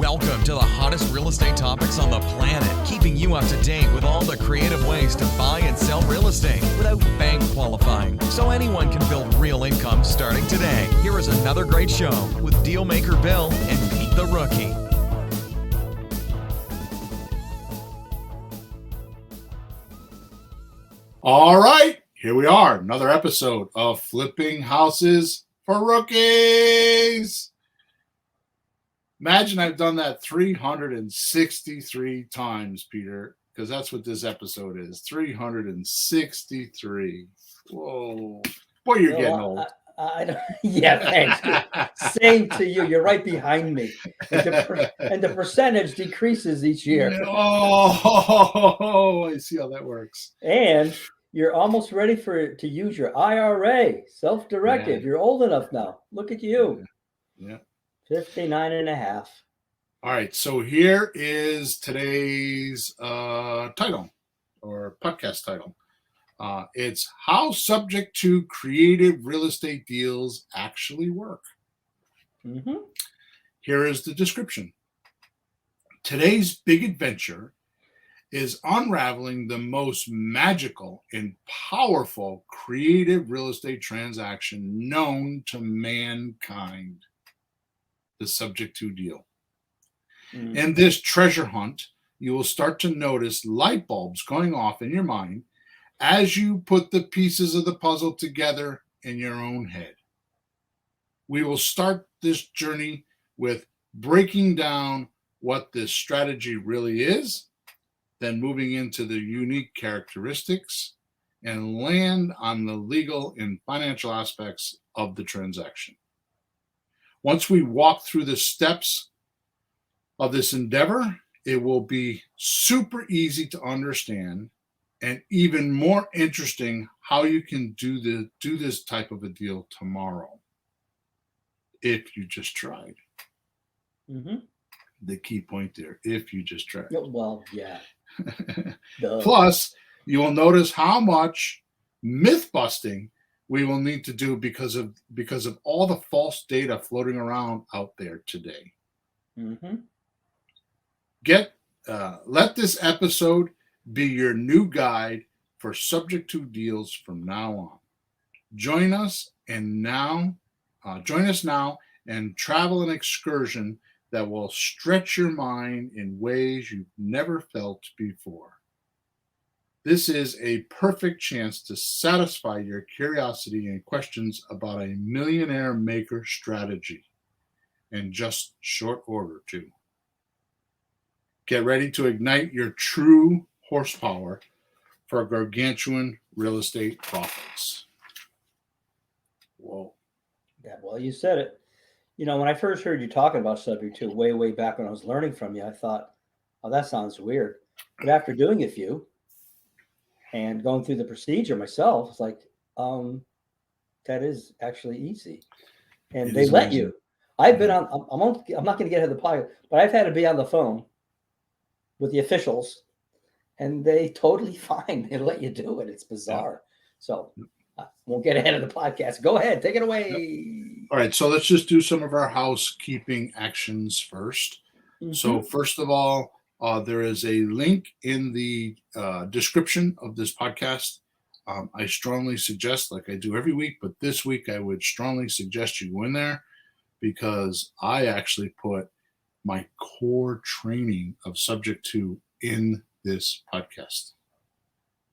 Welcome to the hottest real estate topics on the planet, keeping you up to date with all the creative ways to buy and sell real estate without bank qualifying, so anyone can build real income starting today. Here is another great show with Deal Maker Bill and Pete the Rookie. All right, here we are, another episode of Flipping Houses for Rookies. Imagine I've done that 363 times, Peter, because that's what this episode is, 363. Whoa. Boy, you're getting old. Yeah, thanks. Same to you. You're right behind me. And the percentage decreases each year. Oh, I see how that works. And you're almost ready to use your IRA, self-directed. Yeah. You're old enough now. Look at you. Yeah. 59 and a half. All right. So here is today's title or podcast title. It's How Subject to Creative Real Estate Deals Actually Work. Mm-hmm. Here is the description. Today's big adventure is unraveling the most magical and powerful creative real estate transaction known to mankind, the subject to deal. Mm-hmm. In this treasure hunt, you will start to notice light bulbs going off in your mind as you put the pieces of the puzzle together in your own head. We will start this journey with breaking down what this strategy really is, then moving into the unique characteristics, and land on the legal and financial aspects of the transaction. Once we walk through the steps of this endeavor, it will be super easy to understand and even more interesting how you can do this type of a deal tomorrow if you just tried. Mm-hmm. The key point there, if you just tried. Well, yeah. Plus, you will notice how much myth busting we will need to do because of all the false data floating around out there today. Mm-hmm. Let this episode be your new guide for subject to deals from now on. Join us now and travel an excursion that will stretch your mind in ways you've never felt before. This is a perfect chance to satisfy your curiosity and questions about a millionaire maker strategy in just short order, too. Get ready to ignite your true horsepower for gargantuan real estate profits. Whoa. Yeah, well, you said it. You know, when I first heard you talking about subject to way back when I was learning from you, I thought, oh, that sounds weird. But after doing a few and going through the procedure myself, it's like, that is actually easy. And they let you. I've been on, I'm not going to get ahead of the podcast, but I've had to be on the phone with the officials, and they totally fine. They let you do it. It's bizarre. Yeah. So I won't get ahead of the podcast. Go ahead. Take it away. Yep. All right. So let's just do some of our housekeeping actions first. Mm-hmm. So first of all, there is a link in the description of this podcast. I strongly suggest, like I do every week, but this week I would strongly suggest you go in there because I actually put my core training of subject to in this podcast.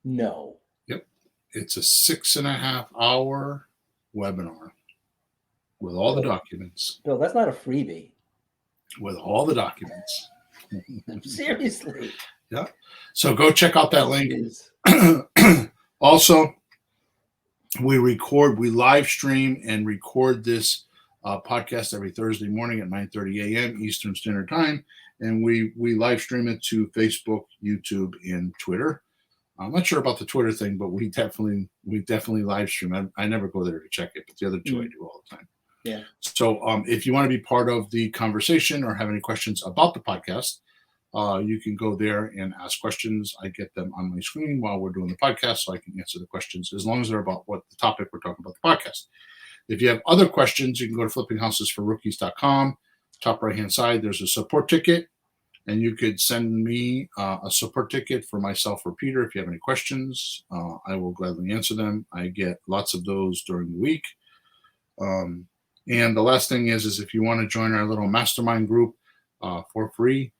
No. Yep. It's a 6.5 hour webinar with all the documents. Bill, that's not a freebie. With all the documents. Seriously. Yeah. So go check out that link. Also, we live stream and record this podcast every Thursday morning at 9:30 a.m. Eastern Standard Time. And we live stream it to Facebook, YouTube, and Twitter. I'm not sure about the Twitter thing, but we definitely live stream. I never go there to check it, but the other two I do all the time. Yeah. So if you want to be part of the conversation or have any questions about the podcast, you can go there and ask questions. I get them on my screen while we're doing the podcast, so I can answer the questions as long as they're about what the topic we're talking about the podcast. If you have other questions, you can go to flippinghousesforrookies.com. top right-hand side, there's a support ticket, and you could send me a support ticket for myself or Peter if you have any questions. I will gladly answer them. I get lots of those during the week. And the last thing is if you want to join our little mastermind group for free,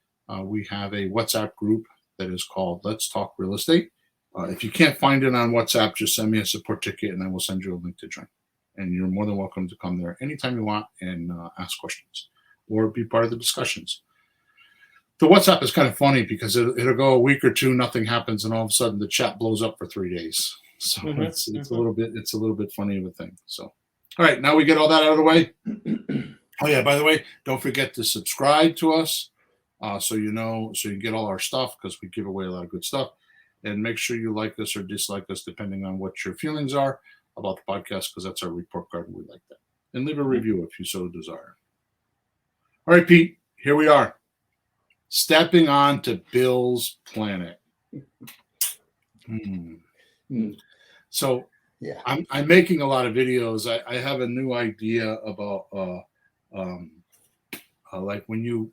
we have a WhatsApp group that is called Let's Talk Real Estate. If you can't find it on WhatsApp, just send me a support ticket and I will send you a link to join. And you're more than welcome to come there anytime you want and ask questions or be part of the discussions. The WhatsApp is kind of funny because it'll go a week or two, nothing happens, and all of a sudden the chat blows up for 3 days. So it's a little bit funny of a thing. So, all right, now we get all that out of the way. Oh yeah, by the way, don't forget to subscribe to us, so you get all our stuff because we give away a lot of good stuff. And make sure you like us or dislike us depending on what your feelings are about the podcast, because that's our report card and we like that. And leave a review if you so desire. All right, Pete, here we are. Stepping on to Bill's planet. So Yeah. I'm making a lot of videos. I have a new idea about like when you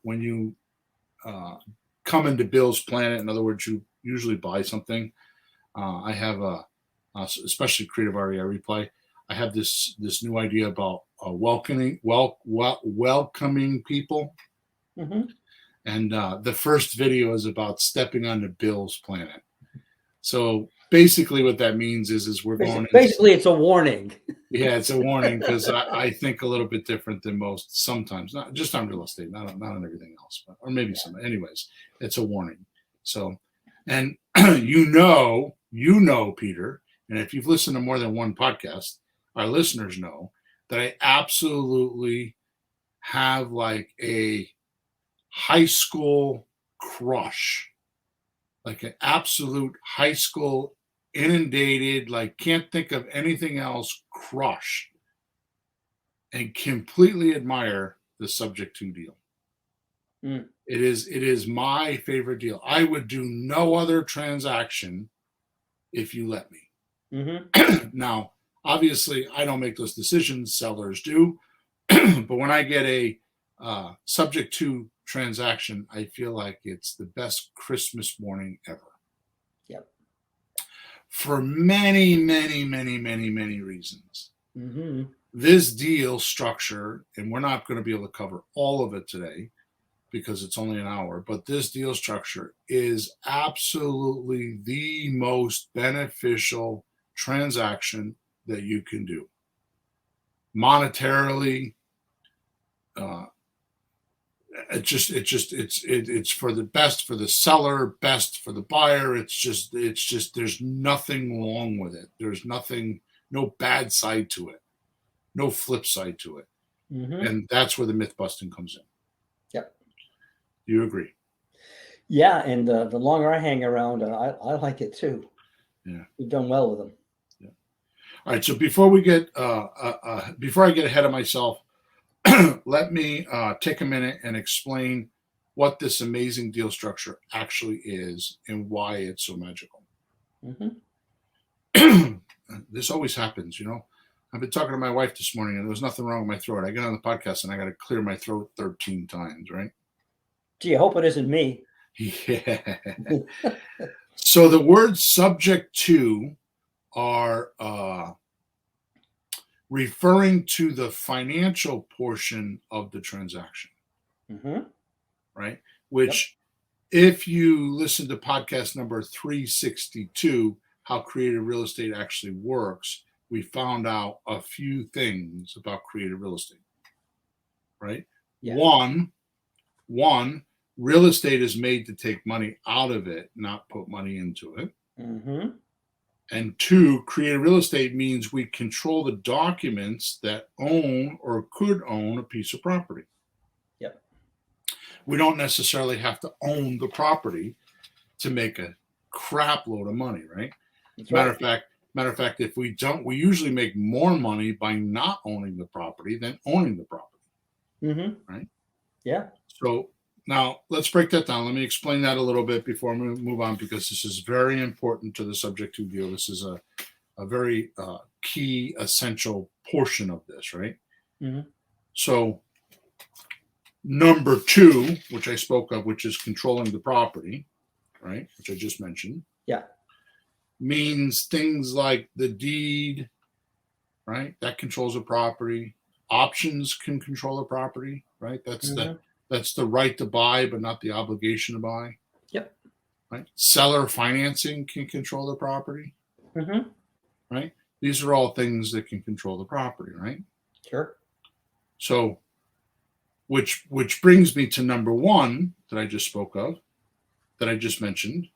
come into Bill's planet. In other words, you usually buy something. I have especially Creative REI Replay. I have this new idea about welcoming people. And the first video is about stepping onto Bill's planet. So basically what that means is we're going... Basically, it's a warning. Yeah, it's a warning because I think a little bit different than most sometimes. Not just on real estate, not on everything else. Or maybe some. Anyways, it's a warning. So, and you know, Peter, and if you've listened to more than one podcast, our listeners know that I absolutely have like a high school crush, like an absolute high school inundated, like can't think of anything else crush, and completely admire the Subject to deal. It is my favorite deal. I would do no other transaction if you let me. Now, obviously, I don't make those decisions. Sellers do. But when I get a Subject to transaction, I feel like it's the best Christmas morning ever. Yep. For many, many, many, many, many reasons. This deal structure, and we're not going to be able to cover all of it today because it's only an hour, but this deal structure is absolutely the most beneficial transaction that you can do. Monetarily, it's for the best for the seller, best for the buyer. It's just there's nothing wrong with it. There's no bad side to it, no flip side to it. And that's where the myth busting comes in. Yep. Do you agree? Yeah, and the longer I hang around, I like it too. Yeah, we've done well with them. Yeah. All right. So before I get ahead of myself, let me take a minute and explain what this amazing deal structure actually is and why it's so magical. This always happens, you know. I've been talking to my wife this morning and there was nothing wrong with my throat. I get on the podcast and I got to clear my throat 13 times, right? Gee, I hope it isn't me. Yeah. So the words subject to are referring to the financial portion of the transaction, right? Which, if you listen to podcast number 362, how creative real estate actually works, we found out a few things about creative real estate, right? Yeah. One, real estate is made to take money out of it, not put money into it. And two, creative real estate means we control the documents that own or could own a piece of property. Yep. We don't necessarily have to own the property to make a crap load of money, right? Matter of fact, if we don't, we usually make more money by not owning the property than owning the property. Right? Yeah. So now let's break that down. Let me explain that a little bit before we move on, because this is very important to the subject to deal. This is a very key, essential portion of this, right? So Number two, which I spoke of, which is controlling the property, right? Which I just mentioned. Yeah. Means things like the deed, right? That controls the property. Options can control the property, right? That's the right to buy, but not the obligation to buy. Yep. Right. Seller financing can control the property. Right. These are all things that can control the property, right? Sure. So, which brings me to number one that I just spoke of, that I just mentioned,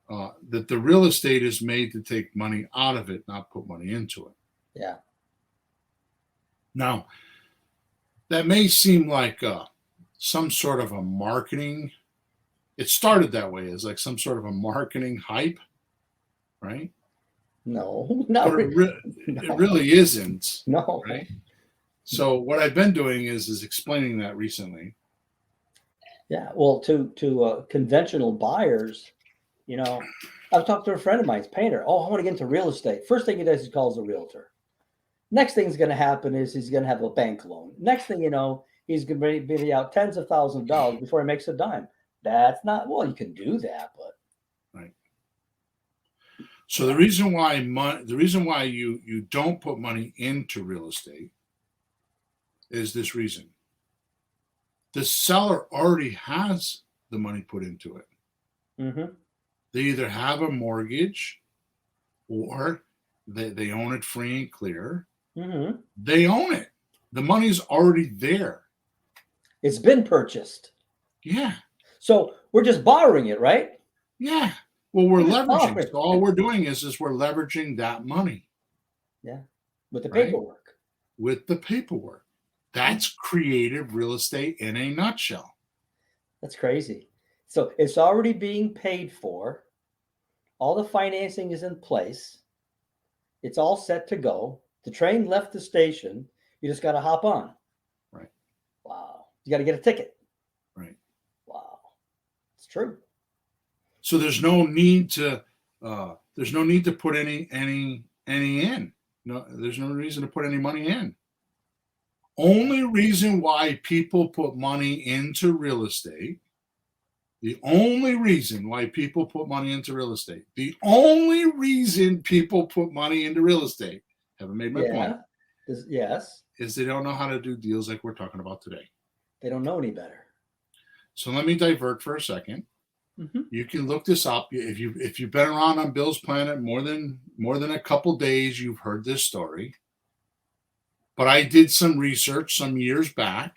that the real estate is made to take money out of it, not put money into it. Yeah. Now, that may seem like some sort of a marketing. It started that way as like some sort of a marketing hype, right? No, not But really. it really isn't. No. Right. So what I've been doing is explaining that recently. Yeah. Well, to conventional buyers, I've talked to a friend of mine, he's a painter. Oh, I want to get into real estate. First thing he does, he calls a realtor. Next thing's going to happen is he's going to have a bank loan. Next thing you know, he's going to be out tens of thousands of dollars before he makes a dime. That's not, well, you can do that, but. Right. So the reason why you don't put money into real estate is this reason. The seller already has the money put into it. They either have a mortgage or they own it free and clear. They own it. The money's already there. It's been purchased. Yeah. So we're just borrowing it, right? Yeah. Well, we're leveraging. So all we're doing is we're leveraging that money. Yeah. With the paperwork. With the paperwork. That's creative real estate in a nutshell. That's crazy. So it's already being paid for. All the financing is in place. It's all set to go. The train left the station. You just got to hop on. Right. Wow. You got to get a ticket. Right. Wow. It's true. So there's no need to put any in. No, there's no reason to put any money in. Only reason why people put money into real estate. The only reason people put money into real estate. Haven't made my point. Yes. Is they don't know how to do deals like we're talking about today. They don't know any better. So let me divert for a second. You can look this up if you've been around on Bill's Planet more than a couple days. You've heard this story. But I did some research some years back,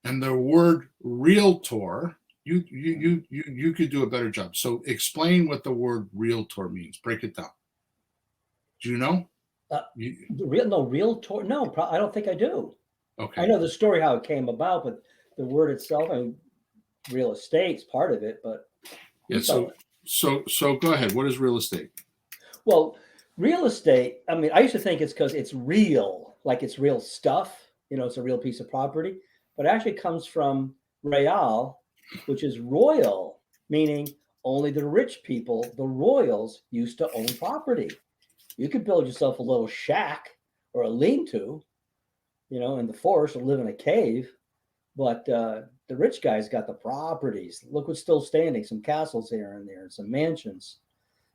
and the word realtor. You could do a better job. So explain what the word realtor means. Break it down. Do you know? Realtor. No, I don't think I do. Okay. I know the story how it came about, but the word itself, I mean, real estate's part of it. But yeah. So go ahead. What is real estate? Well, real estate. I mean, I used to think it's because it's real, like it's real stuff. It's a real piece of property. But it actually comes from real, which is royal, meaning only the rich people, the royals, used to own property. You could build yourself a little shack or a lean-to, in the forest or live in a cave. But the rich guys got the properties. Look what's still standing, some castles here and there, and some mansions.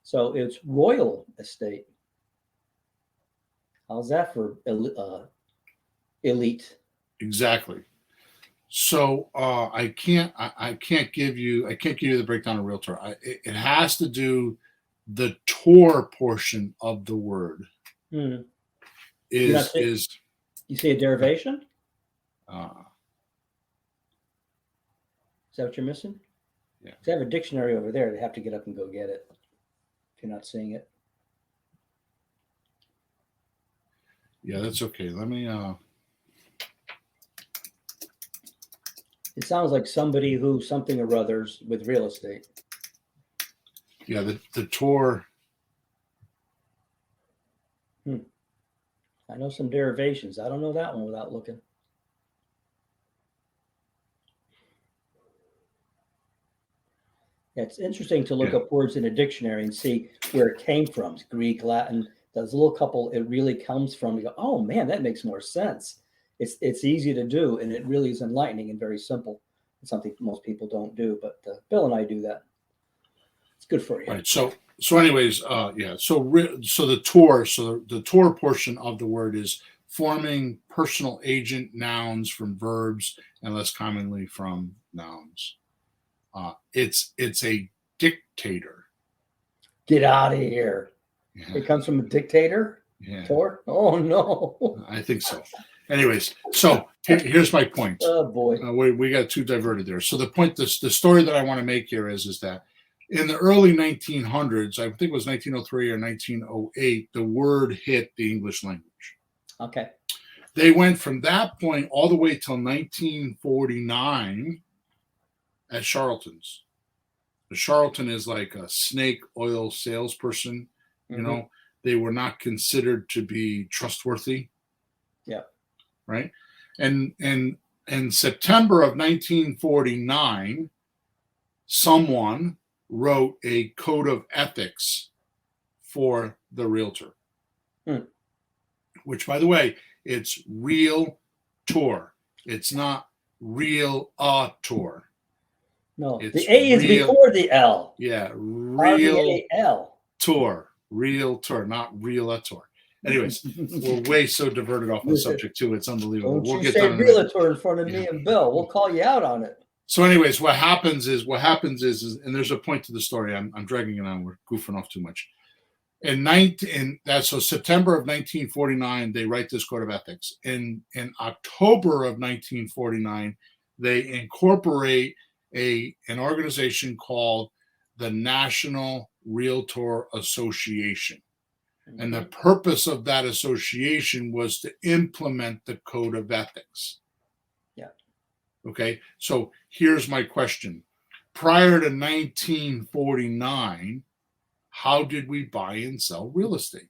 So it's royal estate. How's that for elite? Exactly. So I can't give you the breakdown of realtor. It has to do the tour portion of the word. Is you see a derivation? Is that what you're missing? Yeah. They have a dictionary over there. They have to get up and go get it if you're not seeing it. Yeah, that's okay. Let me. It sounds like somebody who something or others with real estate. Yeah, the tour. I know some derivations. I don't know that one without looking. Yeah, it's interesting to look up words in a dictionary and see where it came from. Greek, Latin. There's a little couple it really comes from. You go, oh man, that makes more sense. it's easy to do, and it really is enlightening and very simple. It's something most people don't do, but Bill and I do that. It's good for you. Right. So anyways, yeah. So the tour portion of the word is forming personal agent nouns from verbs and less commonly from nouns. It's a dictator. Get out of here. Yeah. It comes from a dictator? Yeah. Tour? Oh, no. I think so. Anyways, so here's my point. Oh, boy. We got too diverted there. So the story that I want to make here is that in the early 1900s, I think it was 1903 or 1908, the word hit the English language. Okay. They went from that point all the way till 1949 as charlatans. A charlatan is like a snake oil salesperson. You know, they were not considered to be trustworthy. Yeah. Right. And in September of 1949, someone wrote a code of ethics for the realtor, which, by the way, it's real tour. It's not real tour. No, It's the A is real, before the L. Yeah, real R-E-A-L. tour, real tour, not realtor. Anyways, we're way so diverted off the subject too. It's unbelievable. Don't We'll you get say done in a minute. realtor in front of me and Bill. We'll call you out on it. So, anyways, what happens is, and there's a point to the story. I'm dragging it on. We're goofing off too much. So September of 1949, they write this code of ethics. In October of 1949, they incorporate an organization called the National Realtor Association. And the purpose of that association was to implement the code of ethics. Yeah. Okay. So here's my question. Prior to 1949, how did we buy and sell real estate?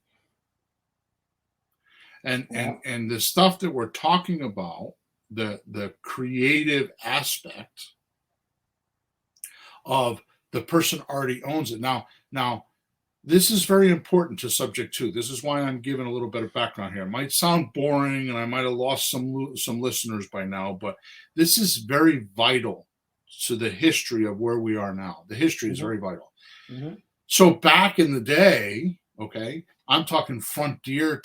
And the stuff that we're talking about, the creative aspect of the person already owns it. Now, this is very important to subject to. This is why I'm giving a little bit of background here. It might sound boring, and I might have lost some listeners by now, but this is very vital to the history of where we are now. The history is very vital. So back in the day, okay, I'm talking frontier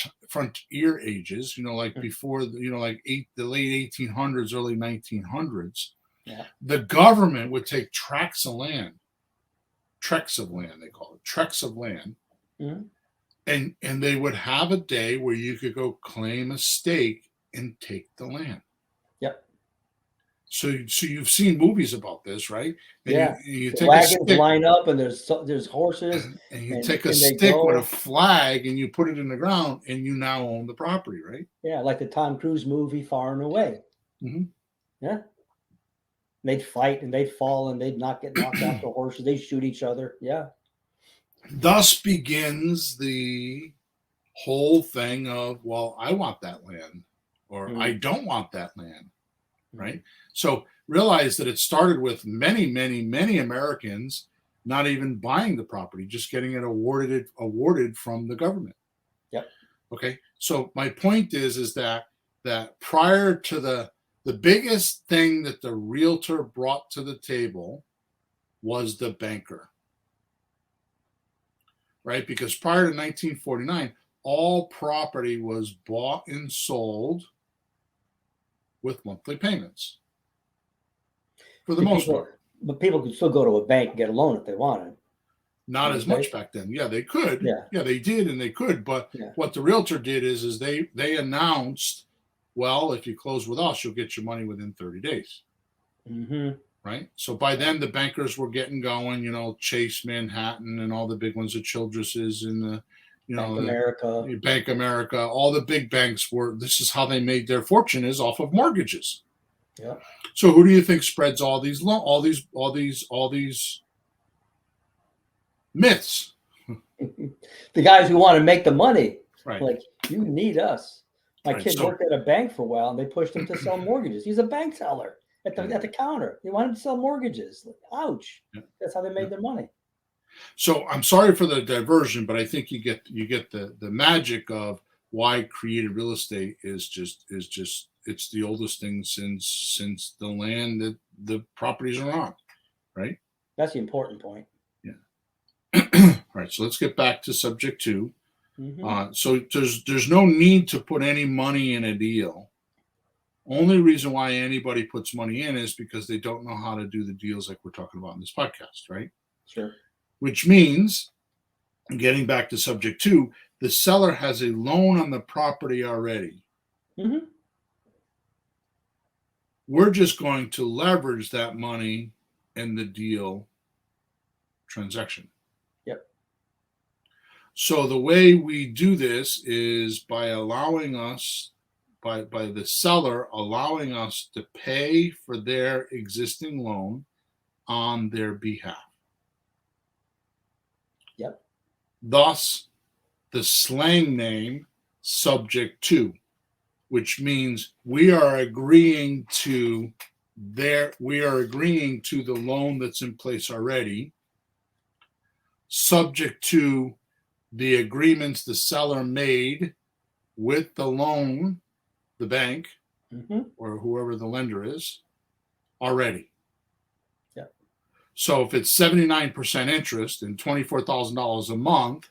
ages. Like before, like the late 1800s, early 1900s. Yeah. The government would take tracts of land. Tracts of land, they call it, tracts of land. And they would have a day where you could go claim a stake and take the land. Yep. So you've seen movies about this, right? And you take wagons a stick, line up, and there's horses. And you take a stick with a flag and you put it in the ground, and you now own the property, right? Yeah, like the Tom Cruise movie Far and Away. Yeah. They'd fight and they'd fall and they'd not get knocked off the horses. They'd shoot each other. Yeah. Thus begins the whole thing of, well, I want that land, or I don't want that land, right? So realize that it started with many, many, many Americans not even buying the property, just getting it awarded from the government. Yep. Okay. So my point is that prior to the biggest thing that the realtor brought to the table was the banker, right? Because prior to 1949, all property was bought and sold with monthly payments for the most part. But people could still go to a bank and get a loan if they wanted. Not as much back then. Yeah, they could. Yeah, they did, and they could. But what the realtor did is they announced, well, if you close with us, you'll get your money within 30 days. Right? So by then, the bankers were getting going, Chase Manhattan and all the big ones, the Childress's and the, Bank America, all the big banks this is how they made their fortune, is off of mortgages. Yeah. So who do you think spreads all these myths? The guys who want to make the money. Right. Like, you need us. My kid worked at a bank for a while, and they pushed him to sell mortgages. He's a bank teller at the counter. They wanted to sell mortgages. Ouch! Yeah. That's how they made their money. So I'm sorry for the diversion, but I think you get the magic of why creative real estate is just it's the oldest thing since the land that the properties are on, right? That's the important point. All right, so let's get back to subject 2. So there's no need to put any money in a deal. Only reason why anybody puts money in is because they don't know how to do the deals like we're talking about in this podcast, right? Sure. Which means, getting back to subject 2, the seller has a loan on the property already. We're just going to leverage that money in the deal transaction. Yep. So the way we do this is by allowing us, by the seller allowing us to pay for their existing loan on their behalf. Yep. Thus, the slang name subject to, which means we are agreeing to the loan that's in place already, subject to the agreements the seller made with the loan, the bank, or whoever the lender is, already. Yep. So if it's 79% interest and $24,000 a month,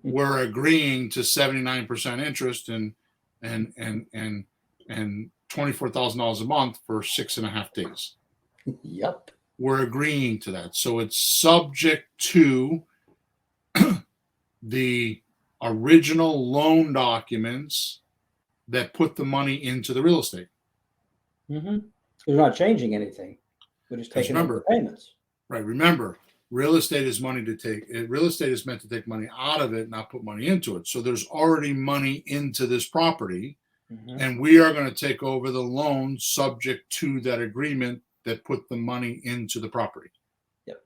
we're agreeing to 79% interest and $24,000 a month for 6.5 days. Yep. We're agreeing to that. So it's subject to the original loan documents that put the money into the real estate. We're not changing anything. We're just taking over the payments. Right. Remember, real estate is money to take. Real estate is meant to take money out of it, not put money into it. So there's already money into this property, and we are going to take over the loan subject to that agreement that put the money into the property. Yep.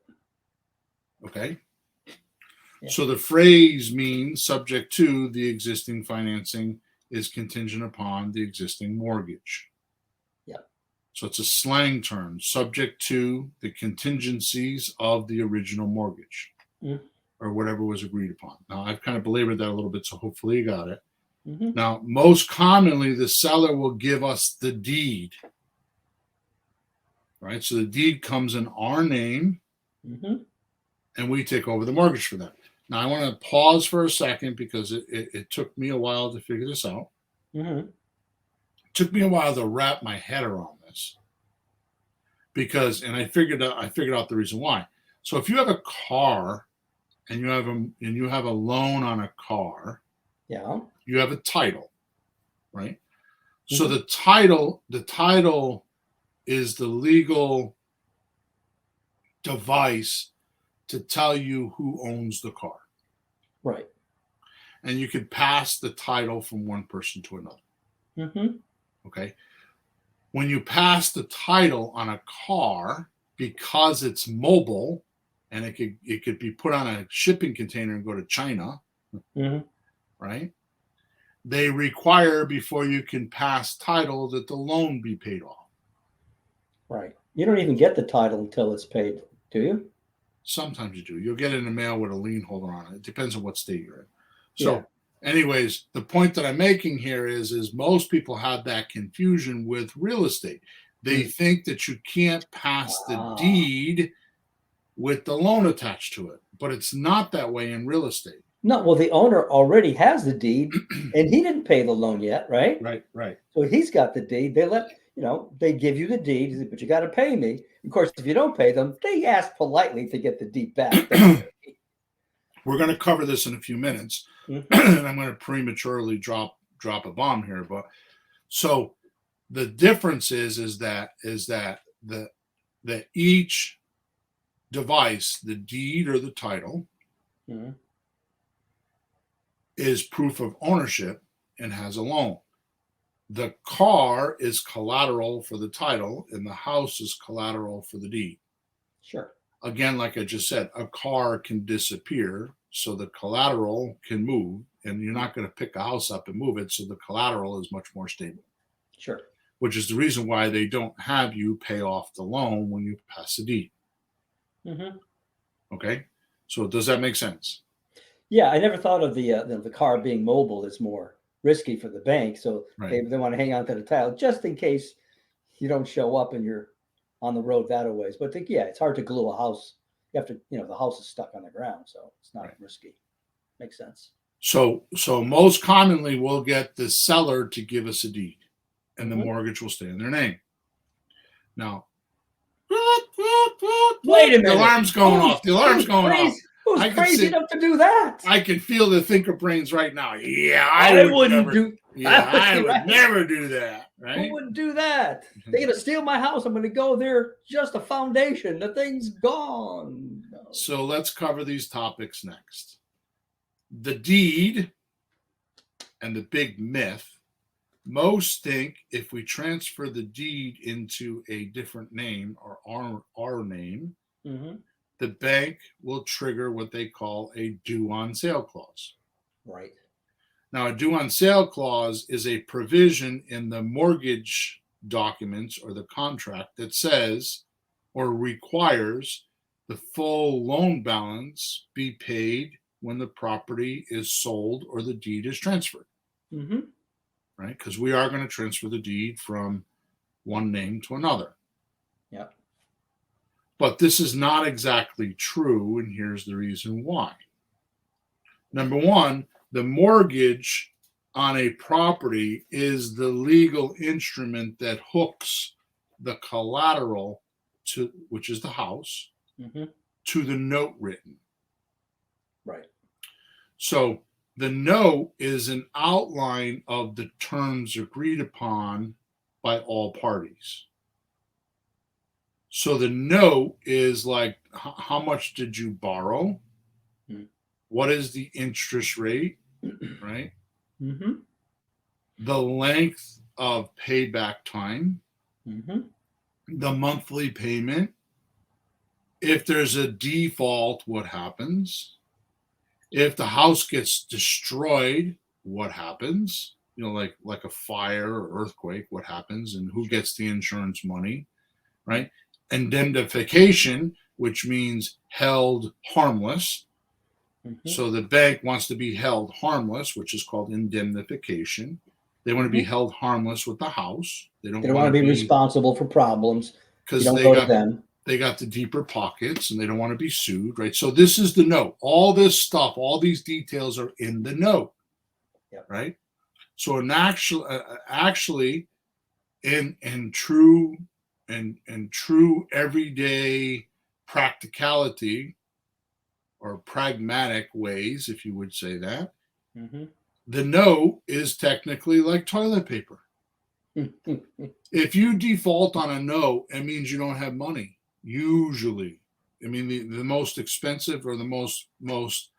Okay. Yeah. So the phrase means subject to the existing financing is contingent upon the existing mortgage. Yep. So it's a slang term, subject to the contingencies of the original mortgage or whatever was agreed upon. Now, I've kind of belabored that a little bit, so hopefully you got it. Now, most commonly, the seller will give us the deed. Right? So the deed comes in our name, and we take over the mortgage for that. Now, I want to pause for a second because it took me a while to figure this out. It took me a while to wrap my head around this and I figured out the reason why. So if you have a car and you have a loan on a car, you have a title, right? So the title is the legal device to tell you who owns the car. Right. And you could pass the title from one person to another. Okay. When you pass the title on a car, because it's mobile and it could be put on a shipping container and go to China, right? They require, before you can pass title, that the loan be paid off. Right. You don't even get the title until it's paid, do you? Sometimes you do. You'll get it in the mail with a lien holder on it. It depends on what state you're in. So anyways, the point that I'm making here is most people have that confusion with real estate. They think that you can't pass the deed with the loan attached to it, but it's not that way in real estate. No, well, the owner already has the deed and he didn't pay the loan yet, right? Right. So he's got the deed. They give you the deed, but you got to pay me. Of course, if you don't pay them, they ask politely to get the deed back. We're going to cover this in a few minutes, and I'm going to prematurely drop a bomb here. But so the difference is that each device, the deed or the title, is proof of ownership and has a loan. The car is collateral for the title, and the house is collateral for the deed. Sure. Again, like I just said, a car can disappear, so the collateral can move, and you're not going to pick a house up and move it, so the collateral is much more stable. Sure. Which is the reason why they don't have you pay off the loan when you pass the deed. Okay? So does that make sense? Yeah, I never thought of the car being mobile as more risky for the bank. So Right. they want to hang on to the title just in case you don't show up and you're on the road that a ways. But yeah, it's hard to glue a house. You have to, the house is stuck on the ground, so it's not risky. Makes sense. So most commonly we'll get the seller to give us a deed and the mortgage will stay in their name. Now, wait a minute. The alarm's going off. The alarm's going off. Who's crazy enough to do that? I can feel the thinker brains right now. Yeah, I wouldn't do. Yeah, I would never do that. Right? Who would do that? They're gonna steal my house. I'm gonna go there. Just a foundation. The thing's gone. No. So let's cover these topics next. The deed and the big myth. Most think if we transfer the deed into a different name or our name, the bank will trigger what they call a due on sale clause. Right. Now, a due on sale clause is a provision in the mortgage documents or the contract that says or requires the full loan balance be paid when the property is sold or the deed is transferred. Right? Because we are going to transfer the deed from one name to another. Yep. But this is not exactly true, and here's the reason why. Number one, the mortgage on a property is the legal instrument that hooks the collateral to, which is the house, to the note written. Right. So the note is an outline of the terms agreed upon by all parties. So the note is like, how much did you borrow? What is the interest rate, right? The length of payback time, the monthly payment. If there's a default, what happens? If the house gets destroyed, what happens? Like a fire or earthquake, what happens? And who gets the insurance money, right? Indemnification, which means held harmless. So the bank wants to be held harmless, which is called indemnification. They want to be held harmless with the house. They don't want to be responsible for problems because they got the deeper pockets and they don't want to be sued, right? So this is the note. All this stuff, all these details are in the note, right? So actually, in true everyday practicality or pragmatic ways, if you would say that, the note is technically like toilet paper. If you default on a note, it means you don't have money. Usually, I mean, the most expensive or the most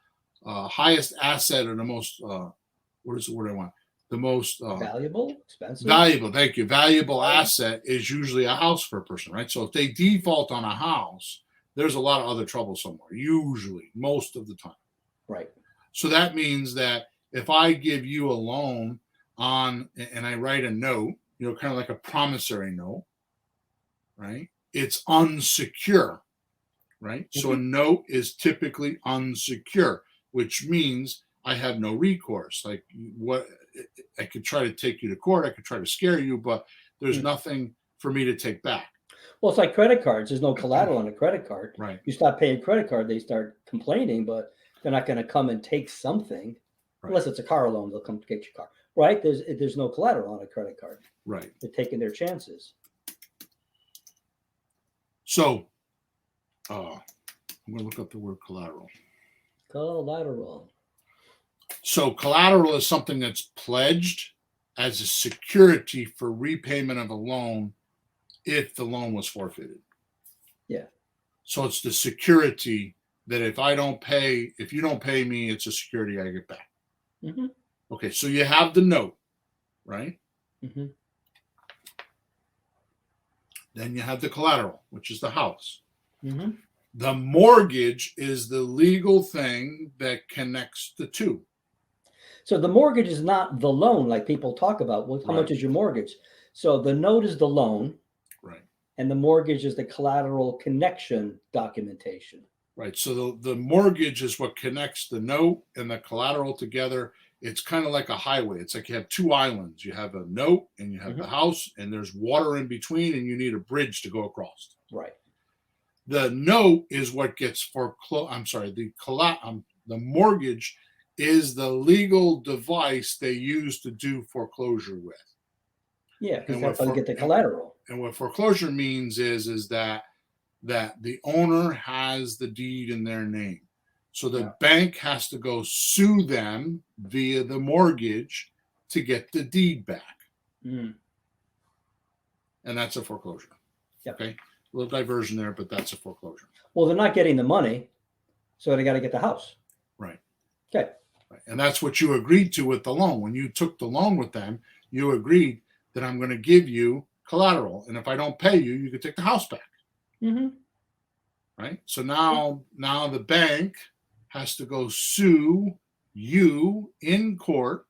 highest asset or the most what is the word I want? The most valuable, expensive. Valuable, thank you. Valuable asset is usually a house for a person, right? So if they default on a house, there's a lot of other trouble somewhere. Usually, most of the time, right? So that means that if I give you a loan and I write a note, kind of like a promissory note, right? It's unsecure, right? So a note is typically unsecure, which means I have no recourse. Like what I could try to take you to court, I could try to scare you, but there's nothing for me to take back. Well, it's like credit cards. There's no collateral on a credit card. Right. You stop paying credit card, they start complaining, but they're not going to come and take something unless it's a car loan. They'll come to get your car, right? There's no collateral on a credit card. Right. They're taking their chances. So, I'm going to look up the word collateral. Collateral. So collateral is something that's pledged as a security for repayment of a loan if the loan was forfeited. Yeah. So it's the security that if you don't pay me, it's a security I get back. Okay, so you have the note, right? Then you have the collateral, which is the house. The mortgage is the legal thing that connects the two. So the mortgage is not the loan like people talk about. Well, how much is your mortgage? So the note is the loan. Right. And the mortgage is the collateral connection documentation. Right. So the mortgage is what connects the note and the collateral together. it's kind of like a highway. It's like you have two islands. You have a note and you have the house, and there's water in between, and you need a bridge to go across. Right. The note is what gets foreclosed. I'm sorry, the mortgage is the legal device they use to do foreclosure with. Yeah, because And that's what how you get the collateral. And what foreclosure means is that the owner has the deed in their name. So the bank has to go sue them via the mortgage to get the deed back. Mm. And that's a foreclosure. Yep. Okay. A little diversion there, but that's a foreclosure. Well, they're not getting the money, so they got to get the house. Right. Okay. Right. And that's what you agreed to with the loan. When you took the loan with them, you agreed that I'm going to give you collateral. And if I don't pay you, you can take the house back. Mm-hmm. Right. So now the bank has to go sue you in court.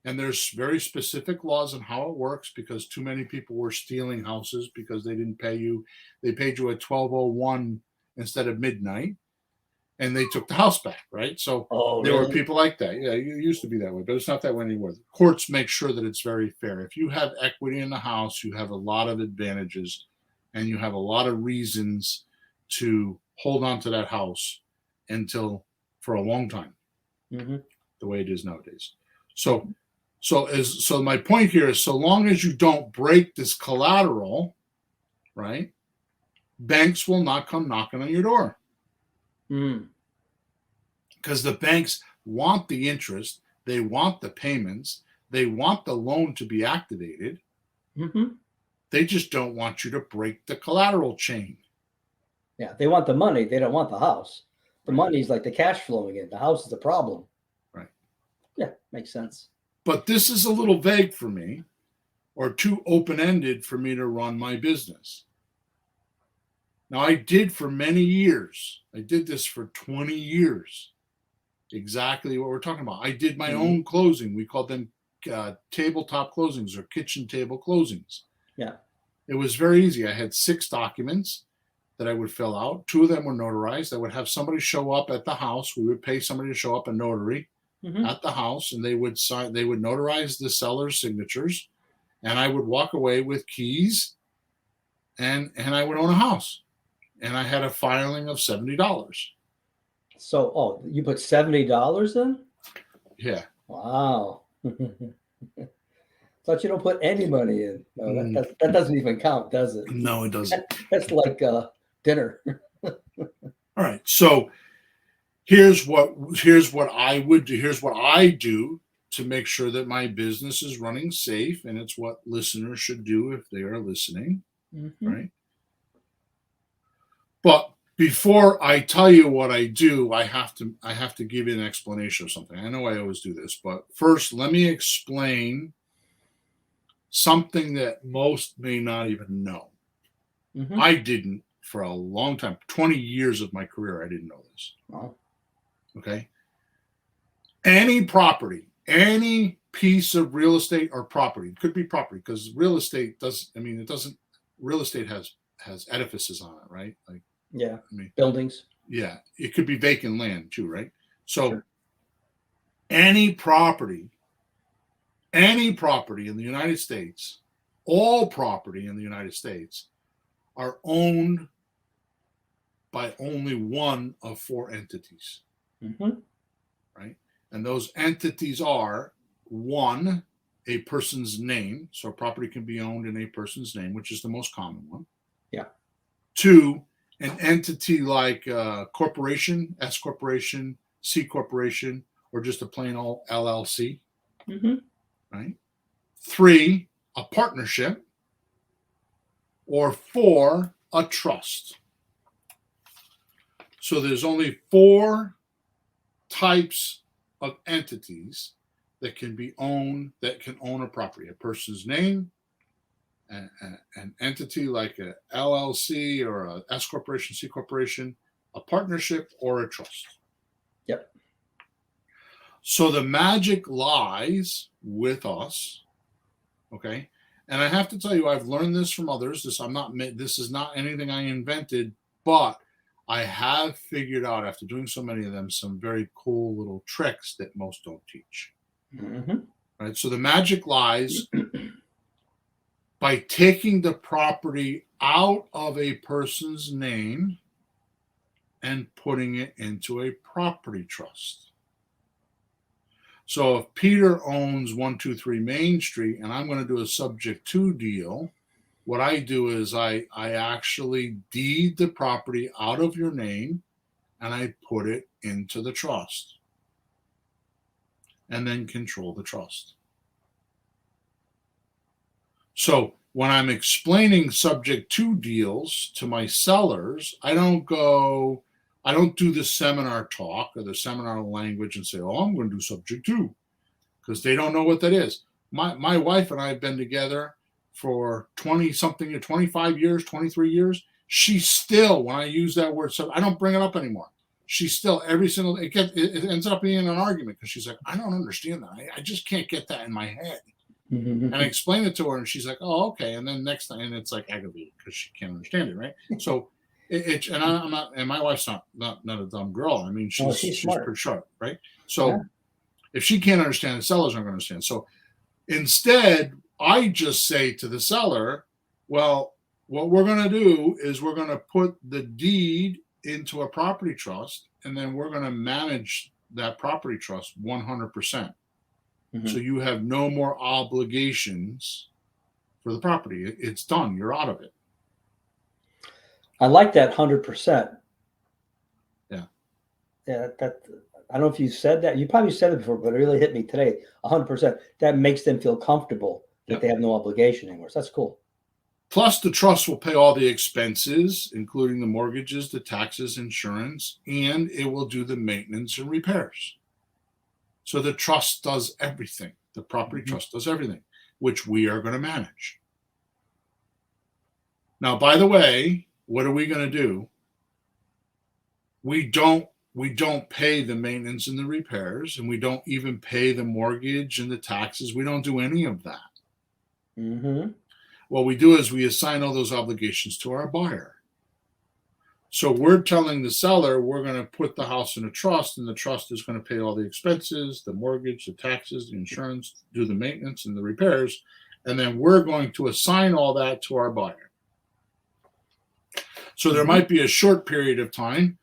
And there's very specific laws on how it works, because too many people were stealing houses because they didn't pay you. They paid you at 12:01 instead of midnight, and they took the house back, right? So there were people like that. Yeah, it used to be that way, but it's not that way anymore. The courts make sure that it's very fair. If you have equity in the house, you have a lot of advantages, and you have a lot of reasons to hold on to that house for a long time, the way it is nowadays. So my point here is, so long as you don't break this collateral, right, banks will not come knocking on your door. Because the banks want the interest, they want the payments, they want the loan to be activated. They just don't want you to break the collateral chain. Yeah, they want the money, they don't want the house. The money is like the cash flowing in. The house is the problem. Right. Yeah, makes sense. But this is a little vague for me, or too open-ended for me to run my business. Now, I did for many years. I did this for 20 years. Exactly what we're talking about. I did my own closing. We called them tabletop closings or kitchen table closings. Yeah. It was very easy. I had 6 documents that I would fill out. 2 of them were notarized. I would have somebody show up at the house. We would pay somebody to show up, a notary, at the house, and they would notarize the seller's signatures, and I would walk away with keys, and I would own a house, and I had a filing of $70. So, you put $70 in? Yeah. Wow. Thought you don't put any money in. No, that doesn't even count, does it? No, it doesn't. That's like dinner. All right. So here's what I would do. Here's what I do to make sure that my business is running safe, and it's what listeners should do if they are listening, right? But before I tell you what I do, I have to give you an explanation of something. I know I always do this, but first let me explain something that most may not even know. I didn't for a long time. 20 years of my career, I didn't know this. Wow. Okay. Any property, any piece of real estate or property, it could be property, because real estate real estate has edifices on it, right? Like, yeah, buildings. Yeah. It could be vacant land too, right? So any property in the United States, all property in the United States are owned by only one of 4 entities. Right? And those entities are, 1, a person's name. So property can be owned in a person's name, which is the most common one. Yeah. 2, an entity like a corporation, S corporation, C corporation, or just a plain old LLC. Right? 3, a partnership. Or 4, a trust. So there's only 4 types of entities that can own a property: a person's name, an entity like a LLC or a S corporation, C corporation, a partnership, or a trust. Yep. So the magic lies with us. Okay. And I have to tell you, I've learned this from others. This is not anything I invented, but I have figured out, after doing so many of them, some very cool little tricks that most don't teach. Mm-hmm. Right? So the magic lies by taking the property out of a person's name and putting it into a property trust. So if Peter owns 123 Main Street and I'm going to do a subject to deal, what I do is I actually deed the property out of your name and I put it into the trust and then control the trust. So when I'm explaining subject to deals to my sellers, I don't do the seminar talk or the seminar language and say, oh, I'm going to do subject to, because they don't know what that is. My wife and I have been together for 20 something, 25 years, 23 years. She still, when I use that word, so I don't bring it up anymore. She still, every single, it ends up being an argument because she's like, I don't understand that. I just can't get that in my head. And I explain it to her, and she's like, "Oh, okay." And then next time, and it's like aggravating because she can't understand it, right? So and I'm not, and my wife's not a dumb girl. I mean, she's smart. pretty sharp, right? So if she can't understand, the sellers aren't going to understand. So instead, I just say to the seller, "Well, what we're going to do is we're going to put the deed into a property trust, and then we're going to manage that property trust 100%." So you have no more obligations for the property. It's done. You're out of it. I like that 100%. Yeah. Yeah. That I don't know if you said that. You probably said it before, but it really hit me today. 100%. That makes them feel comfortable that they have no obligation anymore. So that's cool. Plus, the trust will pay all the expenses, including the mortgages, the taxes, insurance, and it will do the maintenance and repairs. So the trust does everything. The property trust does everything, which we are going to manage. Now, by the way, what are we going to do? We don't pay the maintenance and the repairs, and we don't even pay the mortgage and the taxes. We don't do any of that. Mm-hmm. What we do is we assign all those obligations to our buyer. So we're telling the seller we're going to put the house in a trust, and the trust is going to pay all the expenses, the mortgage, the taxes, the insurance, do the maintenance and the repairs, and then we're going to assign all that to our buyer. So there might be a short period of time,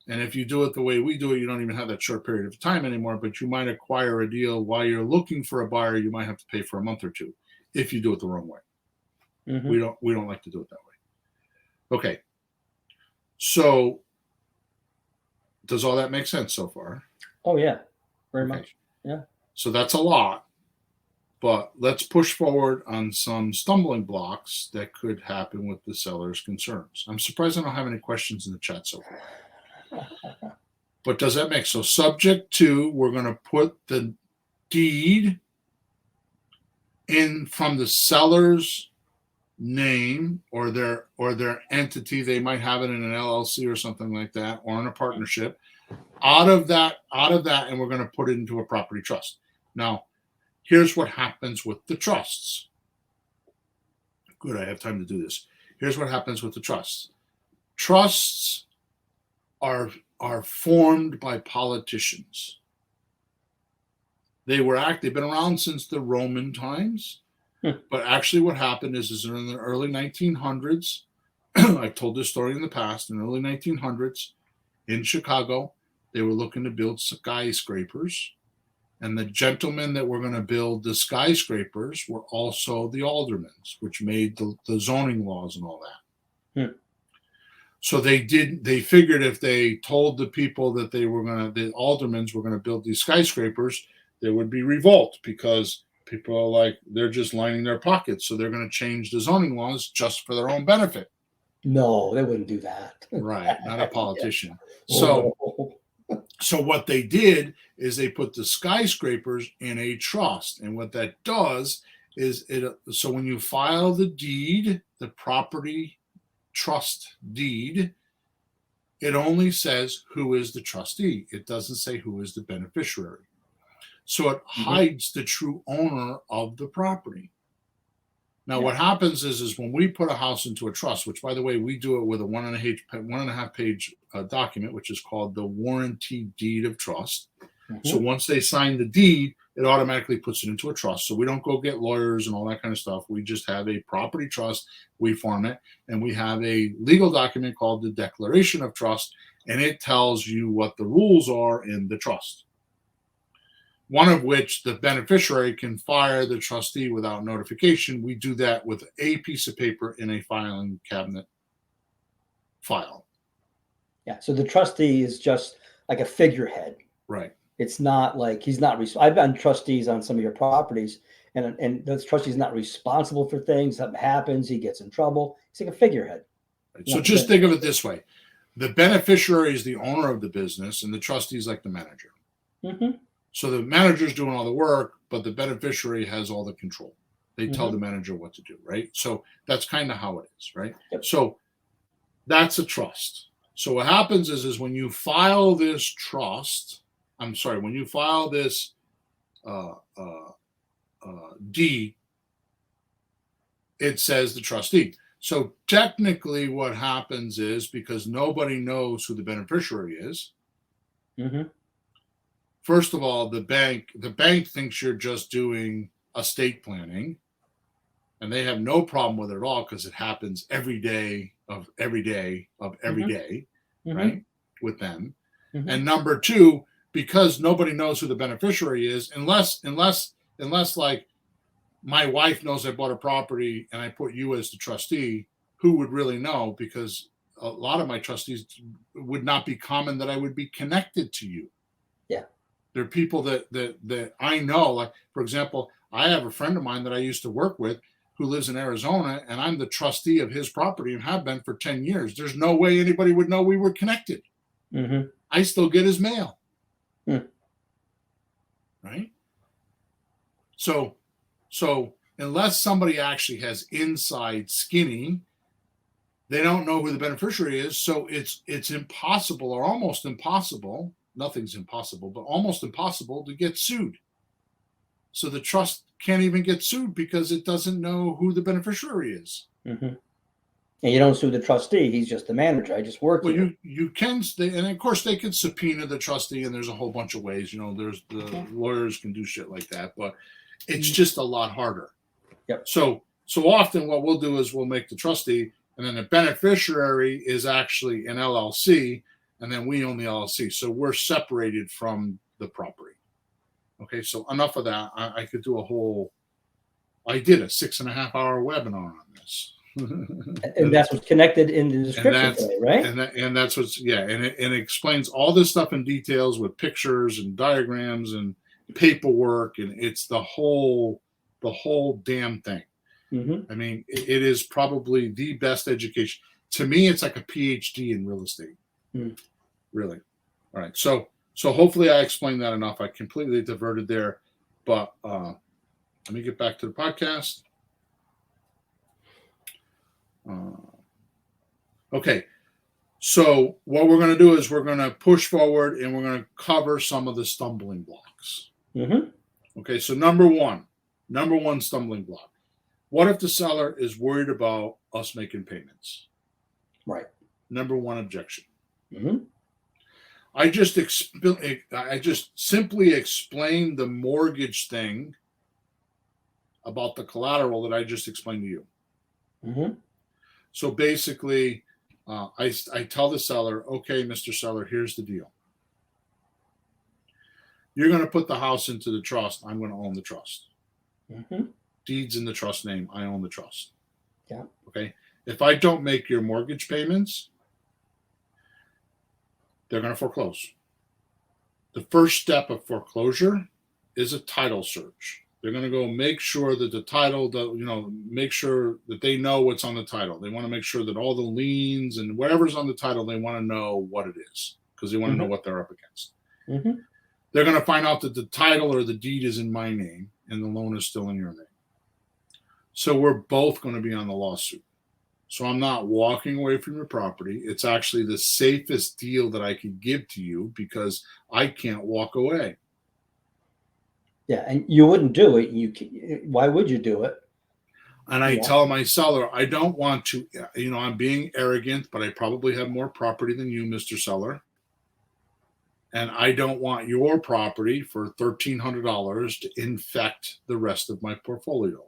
and if you do it the way we do it, you don't even have that short period of time anymore, but you might acquire a deal while you're looking for a buyer. You might have to pay for a month or two if you do it the wrong way. Mm-hmm. We don't like to do it that way. Okay. So, does all that make sense so far? Oh, yeah. Very much. Yeah. So that's a lot, but let's push forward on some stumbling blocks that could happen with the seller's concerns. I'm surprised I don't have any questions in the chat so far. But does that make so? Subject to, we're going to put the deed in from the seller's name or their entity. They might have it in an LLC or something like that, or in a partnership, out of that, and we're going to put it into a property trust. Now, here's what happens with the trusts. Good, I have time to do this. Here's what happens with the trusts. Trusts are formed by politicians. They've been around since the Roman times. But actually what happened is in the early 1900s, I've told this story in the past, in the early 1900s in Chicago, they were looking to build skyscrapers. And the gentlemen that were going to build the skyscrapers were also the aldermen, which made the zoning laws and all that. So they figured if they told the people that the aldermen were going to build these skyscrapers, there would be revolt because people are like, they're just lining their pockets. So they're going to change the zoning laws just for their own benefit. No, they wouldn't do that. Right. Not a politician. So what they did is they put the skyscrapers in a trust. And what that does is so when you file the deed, the property trust deed, it only says who is the trustee. It doesn't say who is the beneficiary. So it hides the true owner of the property. Now, what happens is when we put a house into a trust, which, by the way, we do it with a 1.5 page document, which is called the warranty deed of trust. So once they sign the deed, it automatically puts it into a trust. So we don't go get lawyers and all that kind of stuff. We just have a property trust. We form it, and we have a legal document called the Declaration of Trust, and it tells you what the rules are in the trust. One of which the beneficiary can fire the trustee without notification. We do that with a piece of paper in a filing cabinet file. Yeah. So the trustee is just like a figurehead. Right. It's not like he's not. I've been trustees on some of your properties, and the trustee's not responsible for things. Something happens, he gets in trouble. He's like a figurehead. Right. So just think of it this way: the beneficiary is the owner of the business, and the trustee is like the manager. Mm-hmm. So the manager's doing all the work, but the beneficiary has all the control. They tell the manager what to do, right? So that's kind of how it is, right? Yep. So that's a trust. So what happens is when you file this trust. When you file this deed, it says the trustee. So technically what happens is, because nobody knows who the beneficiary is, first of all, the bank thinks you're just doing estate planning, and they have no problem with it at all because it happens every day, right, with them. And number two, because nobody knows who the beneficiary is, unless like my wife knows I bought a property and I put you as the trustee, who would really know? Because a lot of my trustees would not be common that I would be connected to you. Yeah. There are people that I know, like, for example, I have a friend of mine that I used to work with who lives in Arizona, and I'm the trustee of his property and have been for 10 years. There's no way anybody would know we were connected. I still get his mail. Right? So unless somebody actually has inside skinny, they don't know who the beneficiary is. So it's impossible, or almost impossible. Nothing's impossible, but almost impossible to get sued. So the trust can't even get sued because it doesn't know who the beneficiary is. And you don't sue the trustee. He's just the manager. I just work here. You can, and of course they could subpoena the trustee, and there's a whole bunch of ways. There's the lawyers can do shit like that, but it's just a lot harder. Yep. So often what we'll do is we'll make the trustee, and then the beneficiary is actually an LLC, and then we own the LLC. So we're separated from the property. Okay, so enough of that. I could do I did a 6.5-hour webinar on this. And that's what's connected in the description today, right? And that's what's, and it explains all this stuff in details with pictures and diagrams and paperwork, and it's the whole damn thing. I mean, it is probably the best education. To me, it's like a PhD in real estate. Really. All right. So hopefully I explained that enough. I completely diverted there, but let me get back to the podcast. Okay, so what we're going to do is we're going to push forward and we're going to cover some of the stumbling blocks. Okay, so number one stumbling block. What if the seller is worried about us making payments? Right. Number one objection. I just simply explained the mortgage thing about the collateral that I just explained to you. So basically, I tell the seller, okay, Mr. Seller, here's the deal. You're going to put the house into the trust. I'm going to own the trust. Deeds in the trust name. I own the trust. Yeah. Okay. If I don't make your mortgage payments, they're going to foreclose. The first step of foreclosure is a title search. They're going to go make sure that the title, make sure that they know what's on the title. They want to make sure that all the liens and whatever's on the title, they want to know what it is because they want to know what they're up against. They're going to find out that the title or the deed is in my name and the loan is still in your name. So we're both going to be on the lawsuit. So I'm not walking away from your property. It's actually the safest deal that I could give to you because I can't walk away. Yeah, and you wouldn't do it. Why would you do it? And I tell my seller, I don't want to, I'm being arrogant, but I probably have more property than you, Mr. Seller. and I don't want your property for $1,300 to infect the rest of my portfolio.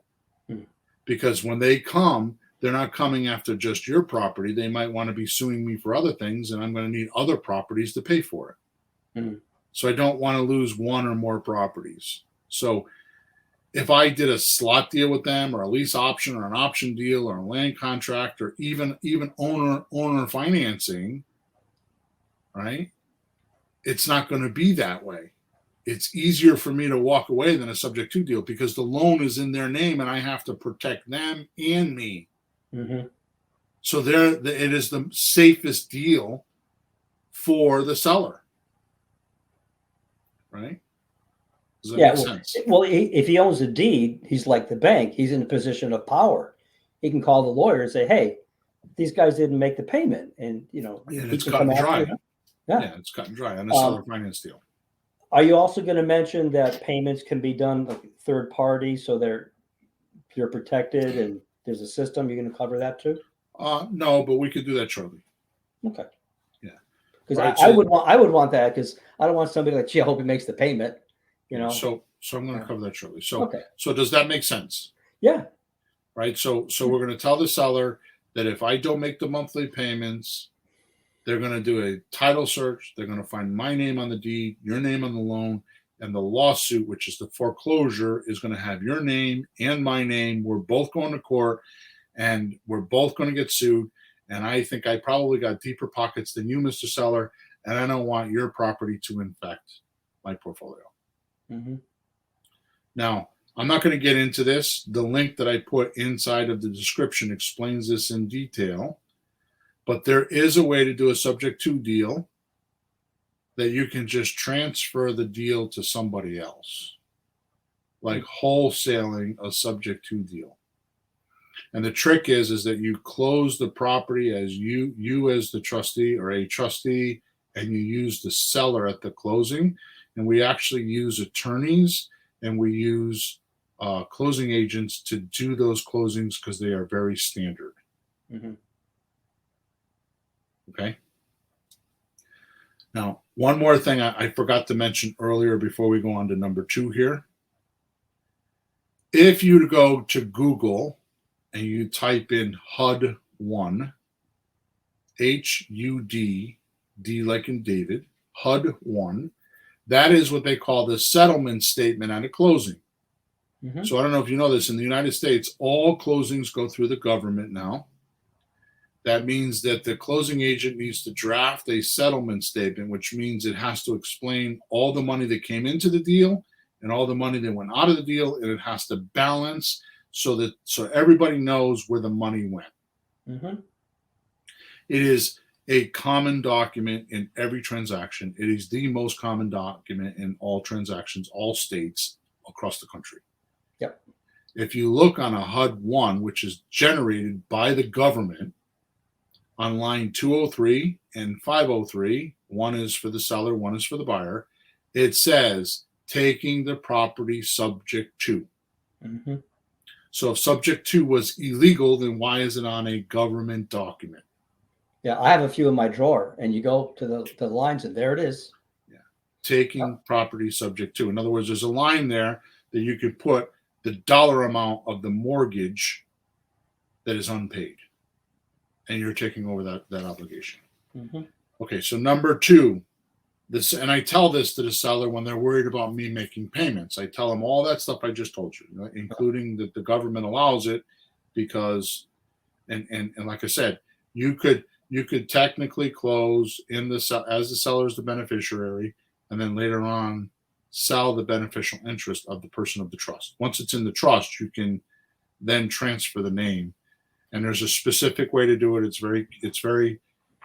Because when they come, they're not coming after just your property. They might want to be suing me for other things, and I'm going to need other properties to pay for it. So I don't want to lose one or more properties. So if I did a slot deal with them, or a lease option, or an option deal, or a land contract, or even owner financing, right? It's not going to be that way. It's easier for me to walk away than a subject to deal, because the loan is in their name and I have to protect them and me. So it is the safest deal for the seller, right? Does that make sense? Well, if he owns a deed, he's like the bank. He's in a position of power. He can call the lawyer and say, "Hey, these guys didn't make the payment," and and it's cut and dry. Yeah, it's cut and dry on a seller finance deal. Are you also going to mention that payments can be done like third party, so you're protected and there's a system? You're going to cover that too? No, but we could do that shortly. Okay. Yeah. Because I would want that, because I don't want somebody like, gee, I hope he makes the payment. So I'm going to cover that shortly. So So does that make sense? Yeah. Right. So we're going to tell the seller that if I don't make the monthly payments, they're going to do a title search. They're going to find my name on the deed, your name on the loan, and the lawsuit, which is the foreclosure, is going to have your name and my name. We're both going to court, and we're both going to get sued. And I think I probably got deeper pockets than you, Mr. Seller, and I don't want your property to infect my portfolio. Now, I'm not going to get into this. The link that I put inside of the description explains this in detail. But there is a way to do a subject to deal that you can just transfer the deal to somebody else, like wholesaling a subject to deal. And the trick is that you close the property as you as the trustee or a trustee, and you use the seller at the closing. And we actually use attorneys, and we use closing agents to do those closings, because they are very standard. Okay. Now, one more thing I forgot to mention earlier before we go on to number 2 here. If you go to Google and you type in HUD1, HUD, D like in David, HUD1, that is what they call the settlement statement at a closing. So I don't know if you know this, in the United States, all closings go through the government now. That means that the closing agent needs to draft a settlement statement, which means it has to explain all the money that came into the deal and all the money that went out of the deal, and it has to balance so everybody knows where the money went. It is a common document in every transaction. It is the most common document in all transactions, all states across the country. Yep. If you look on a HUD-1, which is generated by the government, on line 203 and 503, one is for the seller, one is for the buyer, it says taking the property subject to. So if subject to was illegal, then why is it on a government document? Yeah, I have a few in my drawer, and you go to the lines, and there it is. Yeah, taking property subject to. In other words, there's a line there that you could put the dollar amount of the mortgage that is unpaid, and you're taking over that obligation. Okay, so number 2, this, and I tell this to the seller when they're worried about me making payments. I tell them all that stuff I just told you, including that the government allows it, because, and like I said, you could technically close as the seller is the beneficiary, and then later on sell the beneficial interest of the person of the trust. Once it's in the trust, you can then transfer the name. And there's a specific way to do it. It's very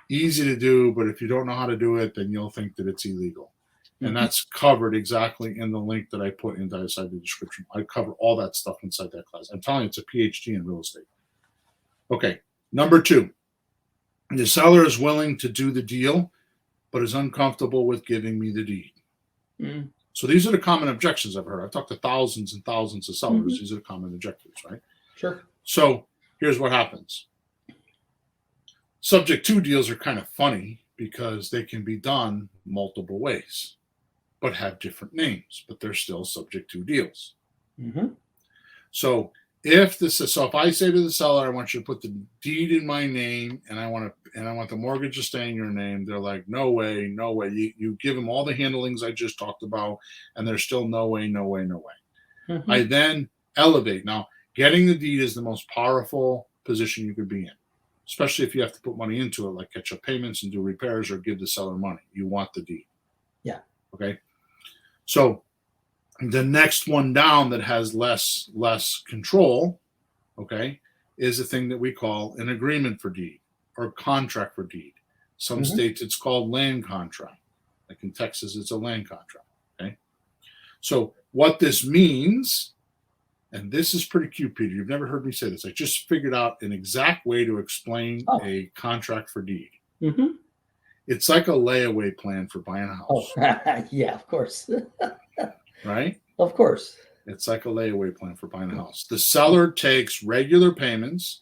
easy to do, but if you don't know how to do it, then you'll think that it's illegal. And that's covered exactly in the link that I put inside the description. I cover all that stuff inside that class. I'm telling you, it's a PhD in real estate. Okay, number 2, the seller is willing to do the deal, but is uncomfortable with giving me the deed. So these are the common objections I've heard. I've talked to thousands and thousands of sellers. These are the common objections, right? Sure. So here's what happens. Subject to deals are kind of funny because they can be done multiple ways, but have different names, but they're still subject to deals. Mm-hmm. So if I say to the seller, I want you to put the deed in my name, and I want the mortgage to stay in your name, they're like, no way. You give them all the handlings I just talked about, and there's still no way. Mm-hmm. I then elevate. Now, getting the deed is the most powerful position you could be in, especially if you have to put money into it, like catch up payments and do repairs or give the seller money. You want the deed. Yeah. Okay. So the next one down that has less control, okay, is a thing that we call an agreement for deed or contract for deed. Some states it's called land contract. Like in Texas, it's a land contract. Okay. So what this means, and this is pretty cute, Peter. You've never heard me say this. I just figured out an exact way to explain a contract for deed. Mm-hmm. It's like a layaway plan for buying a house. Oh, yeah, of course. Right? Of course. It's like a layaway plan for buying a house. The seller takes regular payments,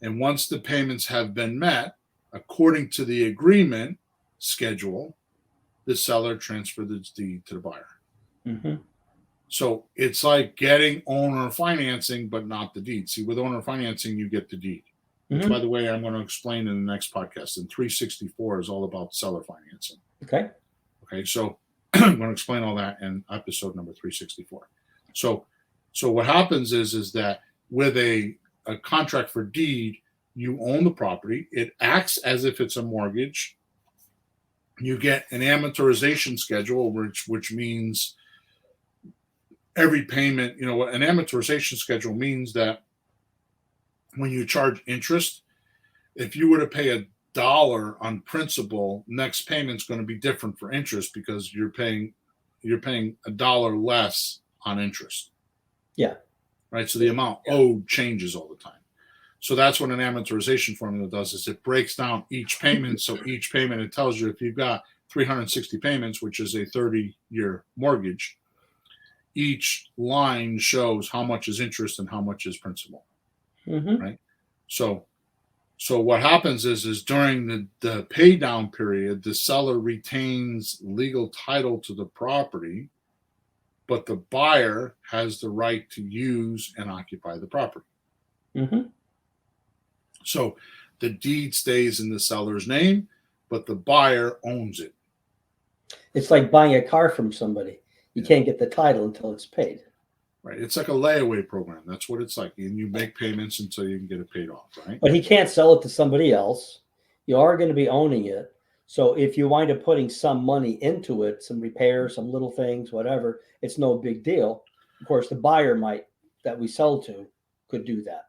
and once the payments have been met, according to the agreement schedule, the seller transfers the deed to the buyer. Mm-hmm. So it's like getting owner financing, but not the deed. See, with owner financing, you get the deed. Which, by the way, I'm going to explain in the next podcast. And 364 is all about seller financing. Okay. So I'm going to explain all that in episode number 364. So what happens is that with a contract for deed, you own the property. It acts as if it's a mortgage. You get an amortization schedule, which means every payment, what an amortization schedule means that when you charge interest, if you were to pay $1 on principal, next payment's going to be different for interest because you're paying $1 less on interest. Yeah. Right. So the amount owed changes all the time. So that's what an amortization formula does, is it breaks down each payment. So each payment, it tells you if you've got 360 payments, which is a 30-year mortgage, each line shows how much is interest and how much is principal. Mm-hmm. Right. So what happens is during the pay down period, the seller retains legal title to the property, but the buyer has the right to use and occupy the property. Mm-hmm. So the deed stays in the seller's name, but the buyer owns it. It's like buying a car from somebody. You can't get the title until it's paid. Right. It's like a layaway program. That's what it's like. And you make payments until you can get it paid off, right? But he can't sell it to somebody else. You are going to be owning it. So if you wind up putting some money into it, some repairs, some little things, whatever, it's no big deal. Of course, the buyer that we sell to could do that.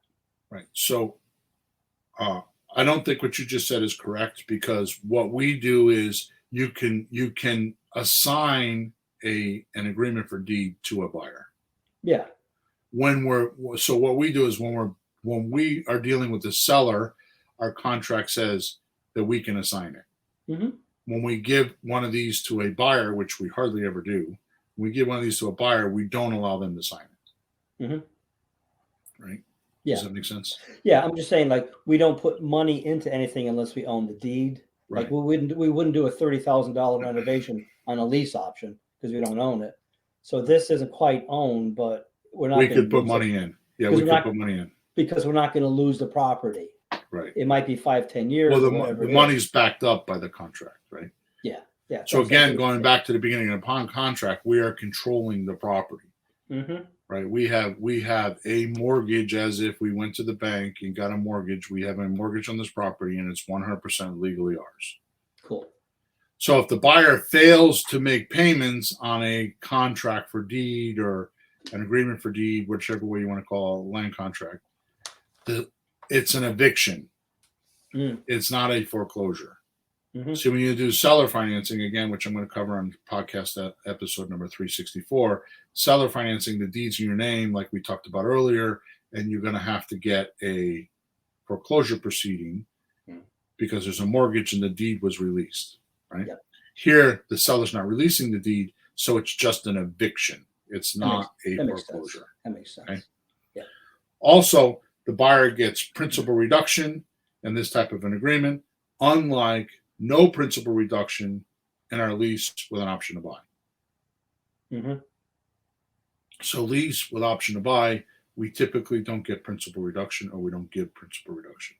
Right. So I don't think what you just said is correct, because what we do is you can assign an agreement for deed to a buyer. Yeah. So what we do is when we are dealing with the seller, our contract says that we can assign it. Mm-hmm. When we give one of these to a buyer, which we hardly ever do, when we give one of these to a buyer, we don't allow them to sign it. Mm-hmm. Right? Yeah. Does that make sense? Yeah, I'm just saying, like, we don't put money into anything unless we own the deed. Right. Like we wouldn't do a $30,000 renovation on a lease option because we don't own it. So this isn't quite owned, but we're not. We could put money in. Yeah, we could put money in because we're not going to lose the property. Right. It might be 5-10 years. Well, the money's backed up by the contract, right? Yeah. Yeah. So again, going back to the beginning of the contract, we are controlling the property. Mm-hmm. Right. We have a mortgage as if we went to the bank and got a mortgage. We have a mortgage on this property, and it's 100% legally ours. Cool. So if the buyer fails to make payments on a contract for deed or an agreement for deed, whichever way you want to call a land contract, it's an eviction. It's not a foreclosure. Mm-hmm. So when you do seller financing, again, which I'm going to cover on podcast episode number 364, seller financing, the deed's in your name, like we talked about earlier, and you're going to have to get a foreclosure proceeding because there's a mortgage and the deed was released, right? Yep. Here, the seller's not releasing the deed, so it's just an eviction. It's not a foreclosure. That makes sense. Okay? Yeah. Also, the buyer gets principal reduction in this type of an agreement, unlike no principal reduction, and our lease with an option to buy. Mm-hmm. So lease with option to buy, we typically don't get principal reduction, or we don't give principal reduction.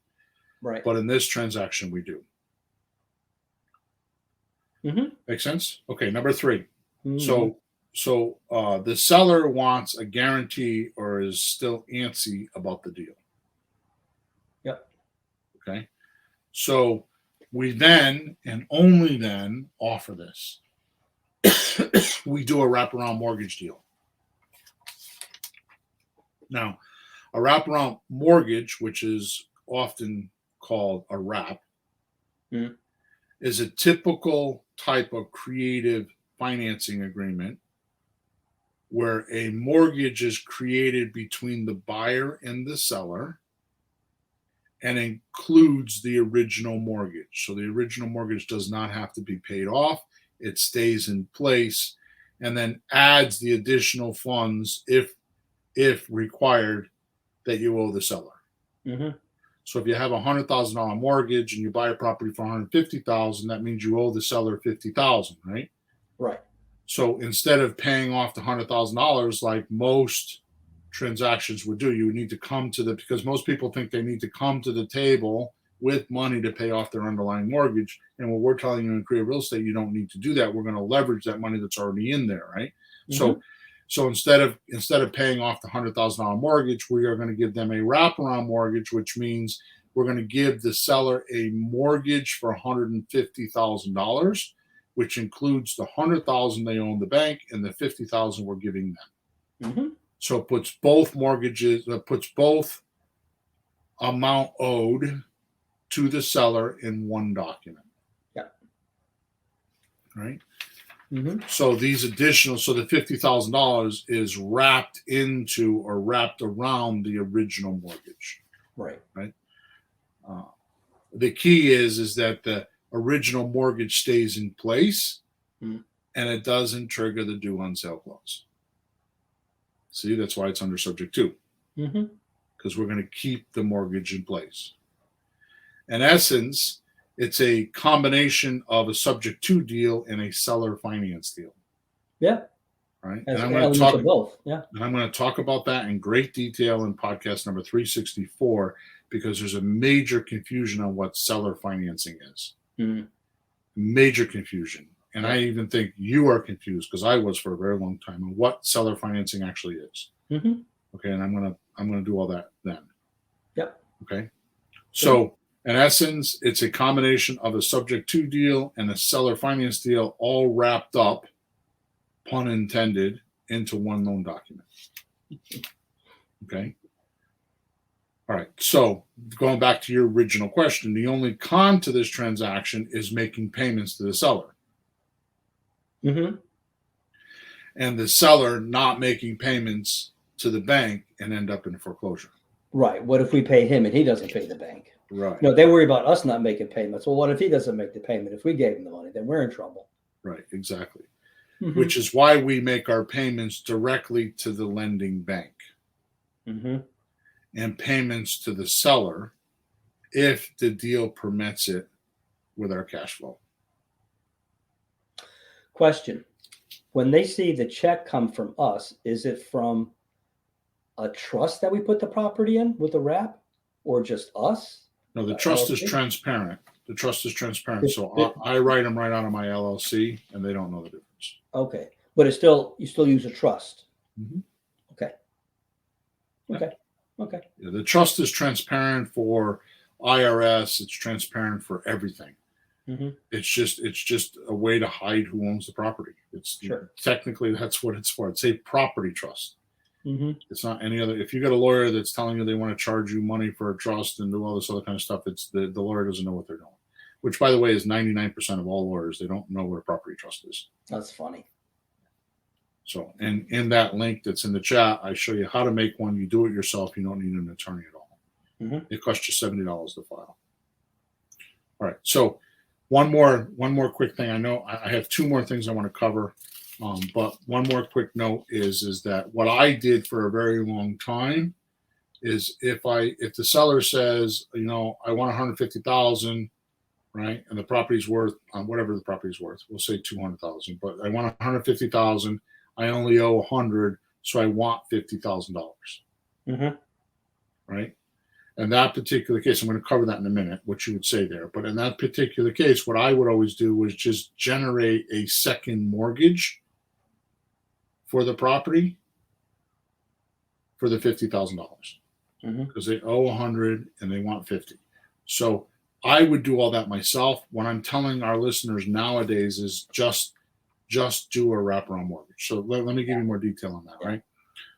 Right. But in this transaction, we do. Mm-hmm. Make sense? Okay, number 3. Mm-hmm. So the seller wants a guarantee or is still antsy about the deal. Yep. Okay. So we then, and only then, offer this. We do a wraparound mortgage deal. Now, a wraparound mortgage, which is often called a wrap, Mhm. is a typical type of creative financing agreement where a mortgage is created between the buyer and the seller and includes the original mortgage. So the original mortgage does not have to be paid off. It stays in place and then adds the additional funds if required that you owe the seller. Mm-hmm. So if you have a $100,000 mortgage and you buy a property for $150,000, that means you owe the seller $50,000, right? Right. So instead of paying off the $100,000 like most transactions would do, you would need to come to because most people think they need to come to the table with money to pay off their underlying mortgage. And what we're telling you in creative real estate, you don't need to do that. We're going to leverage that money that's already in there, right? Mm-hmm. So instead of paying off the $100,000 mortgage, we are going to give them a wraparound mortgage, which means we're going to give the seller a mortgage for $150,000, which includes the $100,000 they owe the bank and the $50,000 we're giving them. Mm-hmm. So it puts both mortgages, puts both amount owed to the seller in one document. Yeah. Right. Mm-hmm. So these additional, so the $50,000 is wrapped into or wrapped around the original mortgage. Right. Right. The key is that the original mortgage stays in place, and it doesn't trigger the due on sale clause. See, that's why it's under subject to, because we're going to keep the mortgage in place. In essence, it's a combination of a subject to deal and a seller finance deal. Yeah. Right. As And I'm going to talk both. Yeah. And I'm going to talk about that in great detail in podcast number 364, because there's a major confusion on what seller financing is. Mm-hmm. Major confusion. And I even think you are confused, because I was for a very long time, on what seller financing actually is. Mm-hmm. Okay. And I'm going to do all that then. Yep. Okay. So in essence, it's a combination of a subject to deal and a seller finance deal, all wrapped up, pun intended, into one loan document. Okay. All right. So going back to your original question, the only con to this transaction is making payments to the seller. Mm-hmm. And the seller not making payments to the bank and end up in foreclosure. Right. What if we pay him and he doesn't pay the bank? Right. No, they worry about us not making payments. Well, what if he doesn't make the payment? If we gave him the money, then we're in trouble. Right. Exactly. Mm-hmm. Which is why we make our payments directly to the lending bank, and payments to the seller if the deal permits it with our cash flow. Question. When they see the check come from us, is it from a trust that we put the property in with a wrap, or just us? No, the trust is transparent. The trust is transparent. So I write them right out of my LLC, and they don't know the difference. Okay. But you still use a trust. Mm-hmm. Okay. Okay. Okay. Yeah, the trust is transparent for IRS. It's transparent for everything. Mm-hmm. It's just a way to hide who owns the property. It's technically that's what it's for. It's a property trust. Mm-hmm. It's not any other. If you got a lawyer that's telling you they want to charge you money for a trust and do all this other kind of stuff, it's the lawyer doesn't know what they're doing. Which, by the way, is 99% of all lawyers. They don't know what a property trust is. That's funny. So, and in that link that's in the chat, I show you how to make one. You do it yourself. You don't need an attorney at all. Mm-hmm. It costs you $70 to file. All right. So, one more quick thing. I know I have two more things I want to cover, but one more quick note is that what I did for a very long time is if the seller says, I want $150,000, right? And the property's worth, whatever the property's worth, we'll say 200,000, but I want 150,000. I only owe 100, so I want $50,000, Mm-hmm. right? In that particular case, I'm going to cover that in a minute, what you would say there. But in that particular case, what I would always do was just generate a second mortgage for the property for the $50,000 because they owe 100 and they want 50. So I would do all that myself. What I'm telling our listeners nowadays is just do a wraparound mortgage. So let me give you more detail on that, right?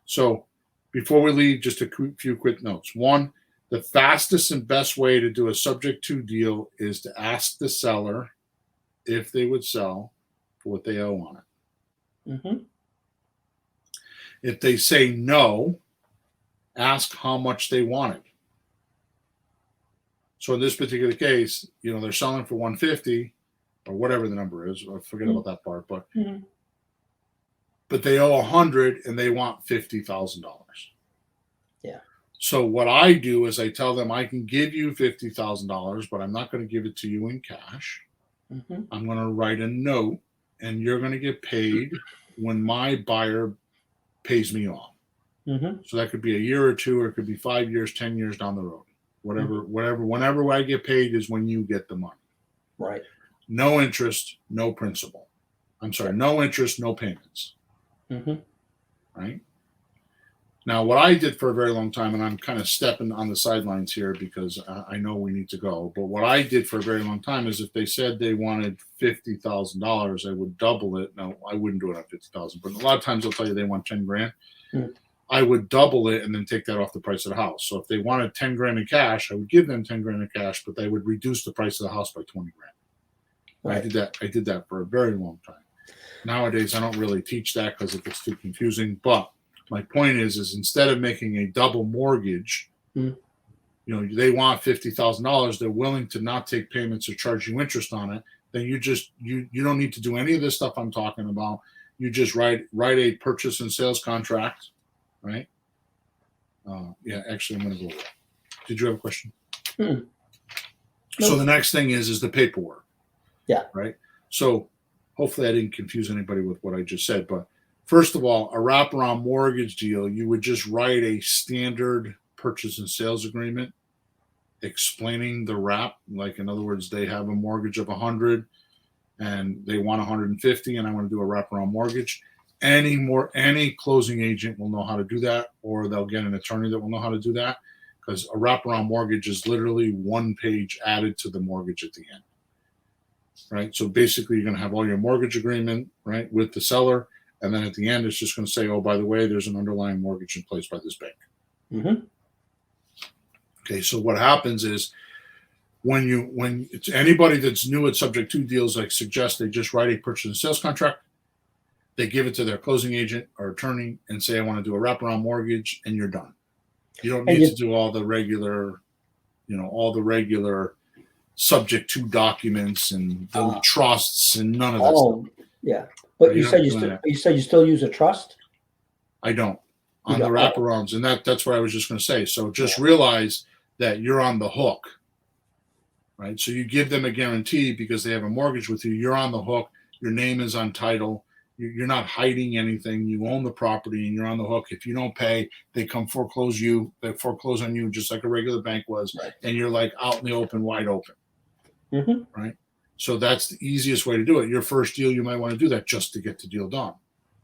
So before we leave, just a few quick notes. One, the fastest and best way to do a subject to deal is to ask the seller if they would sell for what they owe on it. Mm-hmm. If they say no, ask how much they wanted. So in this particular case, they're selling for 150 or whatever the number is. I forget about that part, but they owe 100 and they want $50,000. Yeah. So what I do is I tell them I can give you $50,000, but I'm not going to give it to you in cash. Mm-hmm. I'm going to write a note, and you're going to get paid when my buyer pays me off. Mm-hmm. So that could be a year or two, or it could be 5 years, 10 years down the road. Whenever I get paid is when you get the money. Right. No interest, no principal. I'm sorry, no interest, no payments. Mm-hmm. Right? Now, what I did for a very long time, and I'm kind of stepping on the sidelines here because I know we need to go, but what I did for a very long time is if they said they wanted $50,000, I would double it. Now, I wouldn't do it on $50,000, but a lot of times they'll tell you they want 10 grand. Mm-hmm. I would double it and then take that off the price of the house. So if they wanted 10 grand in cash, I would give them 10 grand in cash, but they would reduce the price of the house by 20 grand. Right. I did that for a very long time. Nowadays, I don't really teach that because it gets too confusing. But my point is instead of making a double mortgage, they want $50,000. They're willing to not take payments or charge you interest on it. Then you don't need to do any of this stuff I'm talking about. You just write a purchase and sales contract, right? Actually, I'm going to go over that. Did you have a question? Mm-hmm. So the next thing is the paperwork. Yeah. Right. So hopefully I didn't confuse anybody with what I just said. But first of all, a wraparound mortgage deal, you would just write a standard purchase and sales agreement explaining the wrap. Like, in other words, they have a mortgage of 100 and they want 150, and I want to do a wraparound mortgage. Any closing agent will know how to do that, or they'll get an attorney that will know how to do that, because a wraparound mortgage is literally one page added to the mortgage at the end. Right. So basically, you're going to have all your mortgage agreement, right, with the seller. And then at the end, it's just going to say, oh, by the way, there's an underlying mortgage in place by this bank. Mm-hmm. Okay. So what happens is when it's anybody that's new at subject to deals, I suggest they just write a purchase and sales contract. They give it to their closing agent or attorney and say, I want to do a wraparound mortgage, and you're done. You don't need to do all the regular subject to documents and the trusts and none of that stuff. Yeah. But you said you still use a trust? I don't on the wraparounds, and that's what I was just going to say. So just realize that you're on the hook, right? So you give them a guarantee because they have a mortgage with you. You're on the hook. Your name is on title. You're not hiding anything. You own the property, and you're on the hook. If you don't pay, they come foreclose you. They foreclose on you just like a regular bank was, and you're like out in the open, wide open. Mm-hmm. Right. So that's the easiest way to do it. Your first deal, you might want to do that just to get the deal done.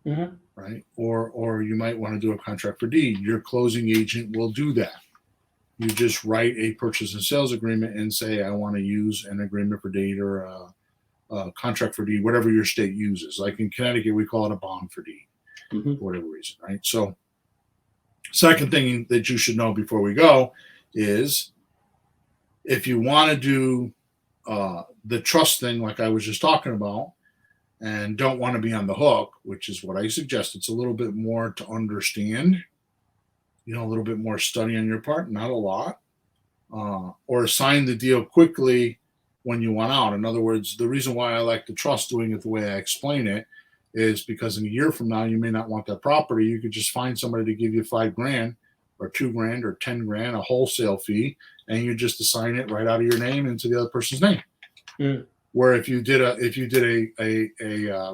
Mm-hmm. Right. Or you might want to do a contract for deed. Your closing agent will do that. You just write a purchase and sales agreement and say, I want to use an agreement for deed or a contract for deed, whatever your state uses. Like in Connecticut, we call it a bond for deed, for whatever reason. Right. So second thing that you should know before we go is if you want to do the trust thing, like I was just talking about, and don't want to be on the hook, which is what I suggest. It's a little bit more to understand, a little bit more study on your part, not a lot, or sign the deal quickly when you want out. In other words, the reason why I like the trust doing it the way I explain it is because in a year from now, you may not want that property. You could just find somebody to give you $5,000 or $2,000 or $10,000, a wholesale fee, and you just assign it right out of your name into the other person's name. Mm. Where if you did a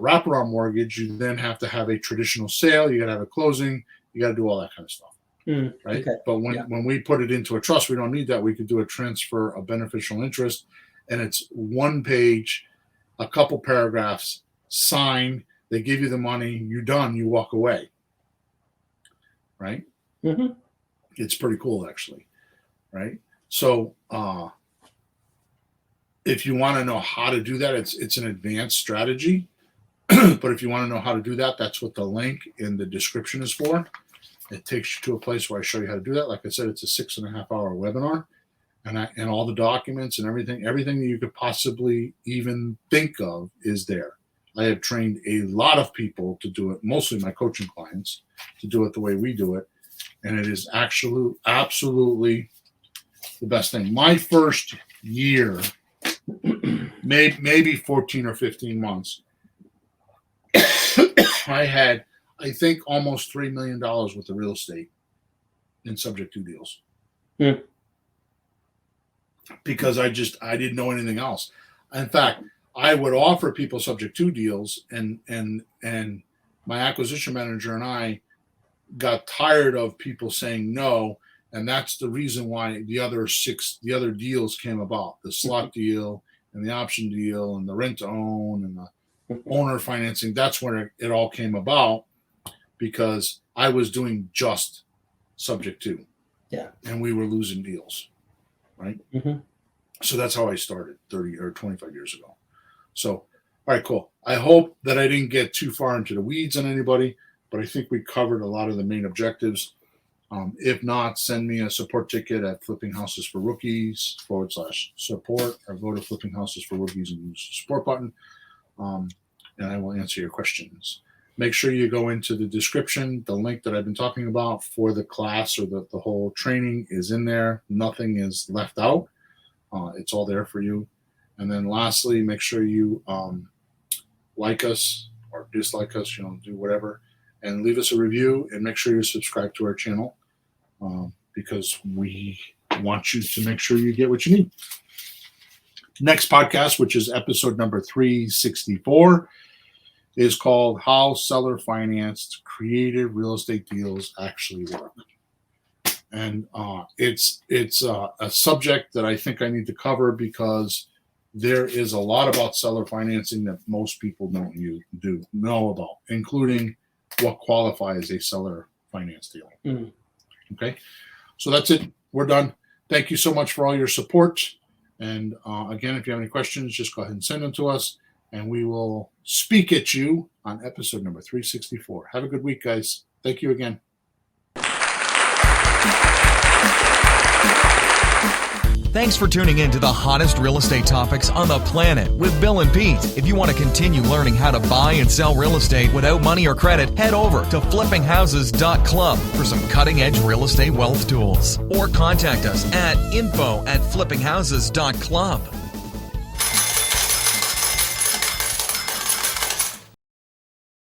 wraparound mortgage, you then have to have a traditional sale. You got to have a closing. You got to do all that kind of stuff, right? Okay. But when we put it into a trust, we don't need that. We could do a transfer of beneficial interest, and it's one page, a couple paragraphs, sign. They give you the money. You're done. You walk away, right? Mm-hmm. It's pretty cool, actually, right? So if you want to know how to do that, it's an advanced strategy. But if you want to know how to do that, that's what the link in the description is for. It takes you to a place where I show you how to do that. Like I said, it's a 6.5 hour webinar, and all the documents and everything that you could possibly even think of is there. I have trained a lot of people to do it, mostly my coaching clients, to do it the way we do it. And it is absolutely the best thing. My first year, maybe 14 or 15 months, I had, I think, almost $3 million worth of real estate in subject to deals. Mm. Because I didn't know anything else. In fact, I would offer people subject to deals, and my acquisition manager and I got tired of people saying no, and that's the reason why the other deals came about: the slot deal and the option deal and the rent to own and the owner financing. That's where it all came about, because I was doing just subject to, and we were losing deals, right? Mm-hmm. So that's how I started 30 or 25 years ago. So, all right, cool. I hope that I didn't get too far into the weeds on anybody, but I think we covered a lot of the main objectives. If not, send me a support ticket at flippinghousesforrookies/support, or go to Flipping Houses for Rookies and use the support button, and I will answer your questions. Make sure you go into the description. The link that I've been talking about for the class or the whole training is in there. Nothing is left out. It's all there for you. And then lastly, make sure you like us or dislike us, do whatever, and leave us a review, and make sure you subscribe to our channel, because we want you to make sure you get what you need. Next podcast, which is episode number 364, is called How Seller Financed Creative Real Estate Deals Actually Work. And it's a subject that I think I need to cover, because there is a lot about seller financing that most people don't know about, including what qualifies a seller finance deal. Mm. Okay, so that's it. We're done. Thank you so much for all your support. And again, if you have any questions, just go ahead and send them to us, and we will speak at you on episode number 364. Have a good week, guys. Thank you again. Thanks for tuning in to the hottest real estate topics on the planet with Bill and Pete. If you want to continue learning how to buy and sell real estate without money or credit, head over to flippinghouses.club for some cutting-edge real estate wealth tools. Or contact us at info@flippinghouses.club.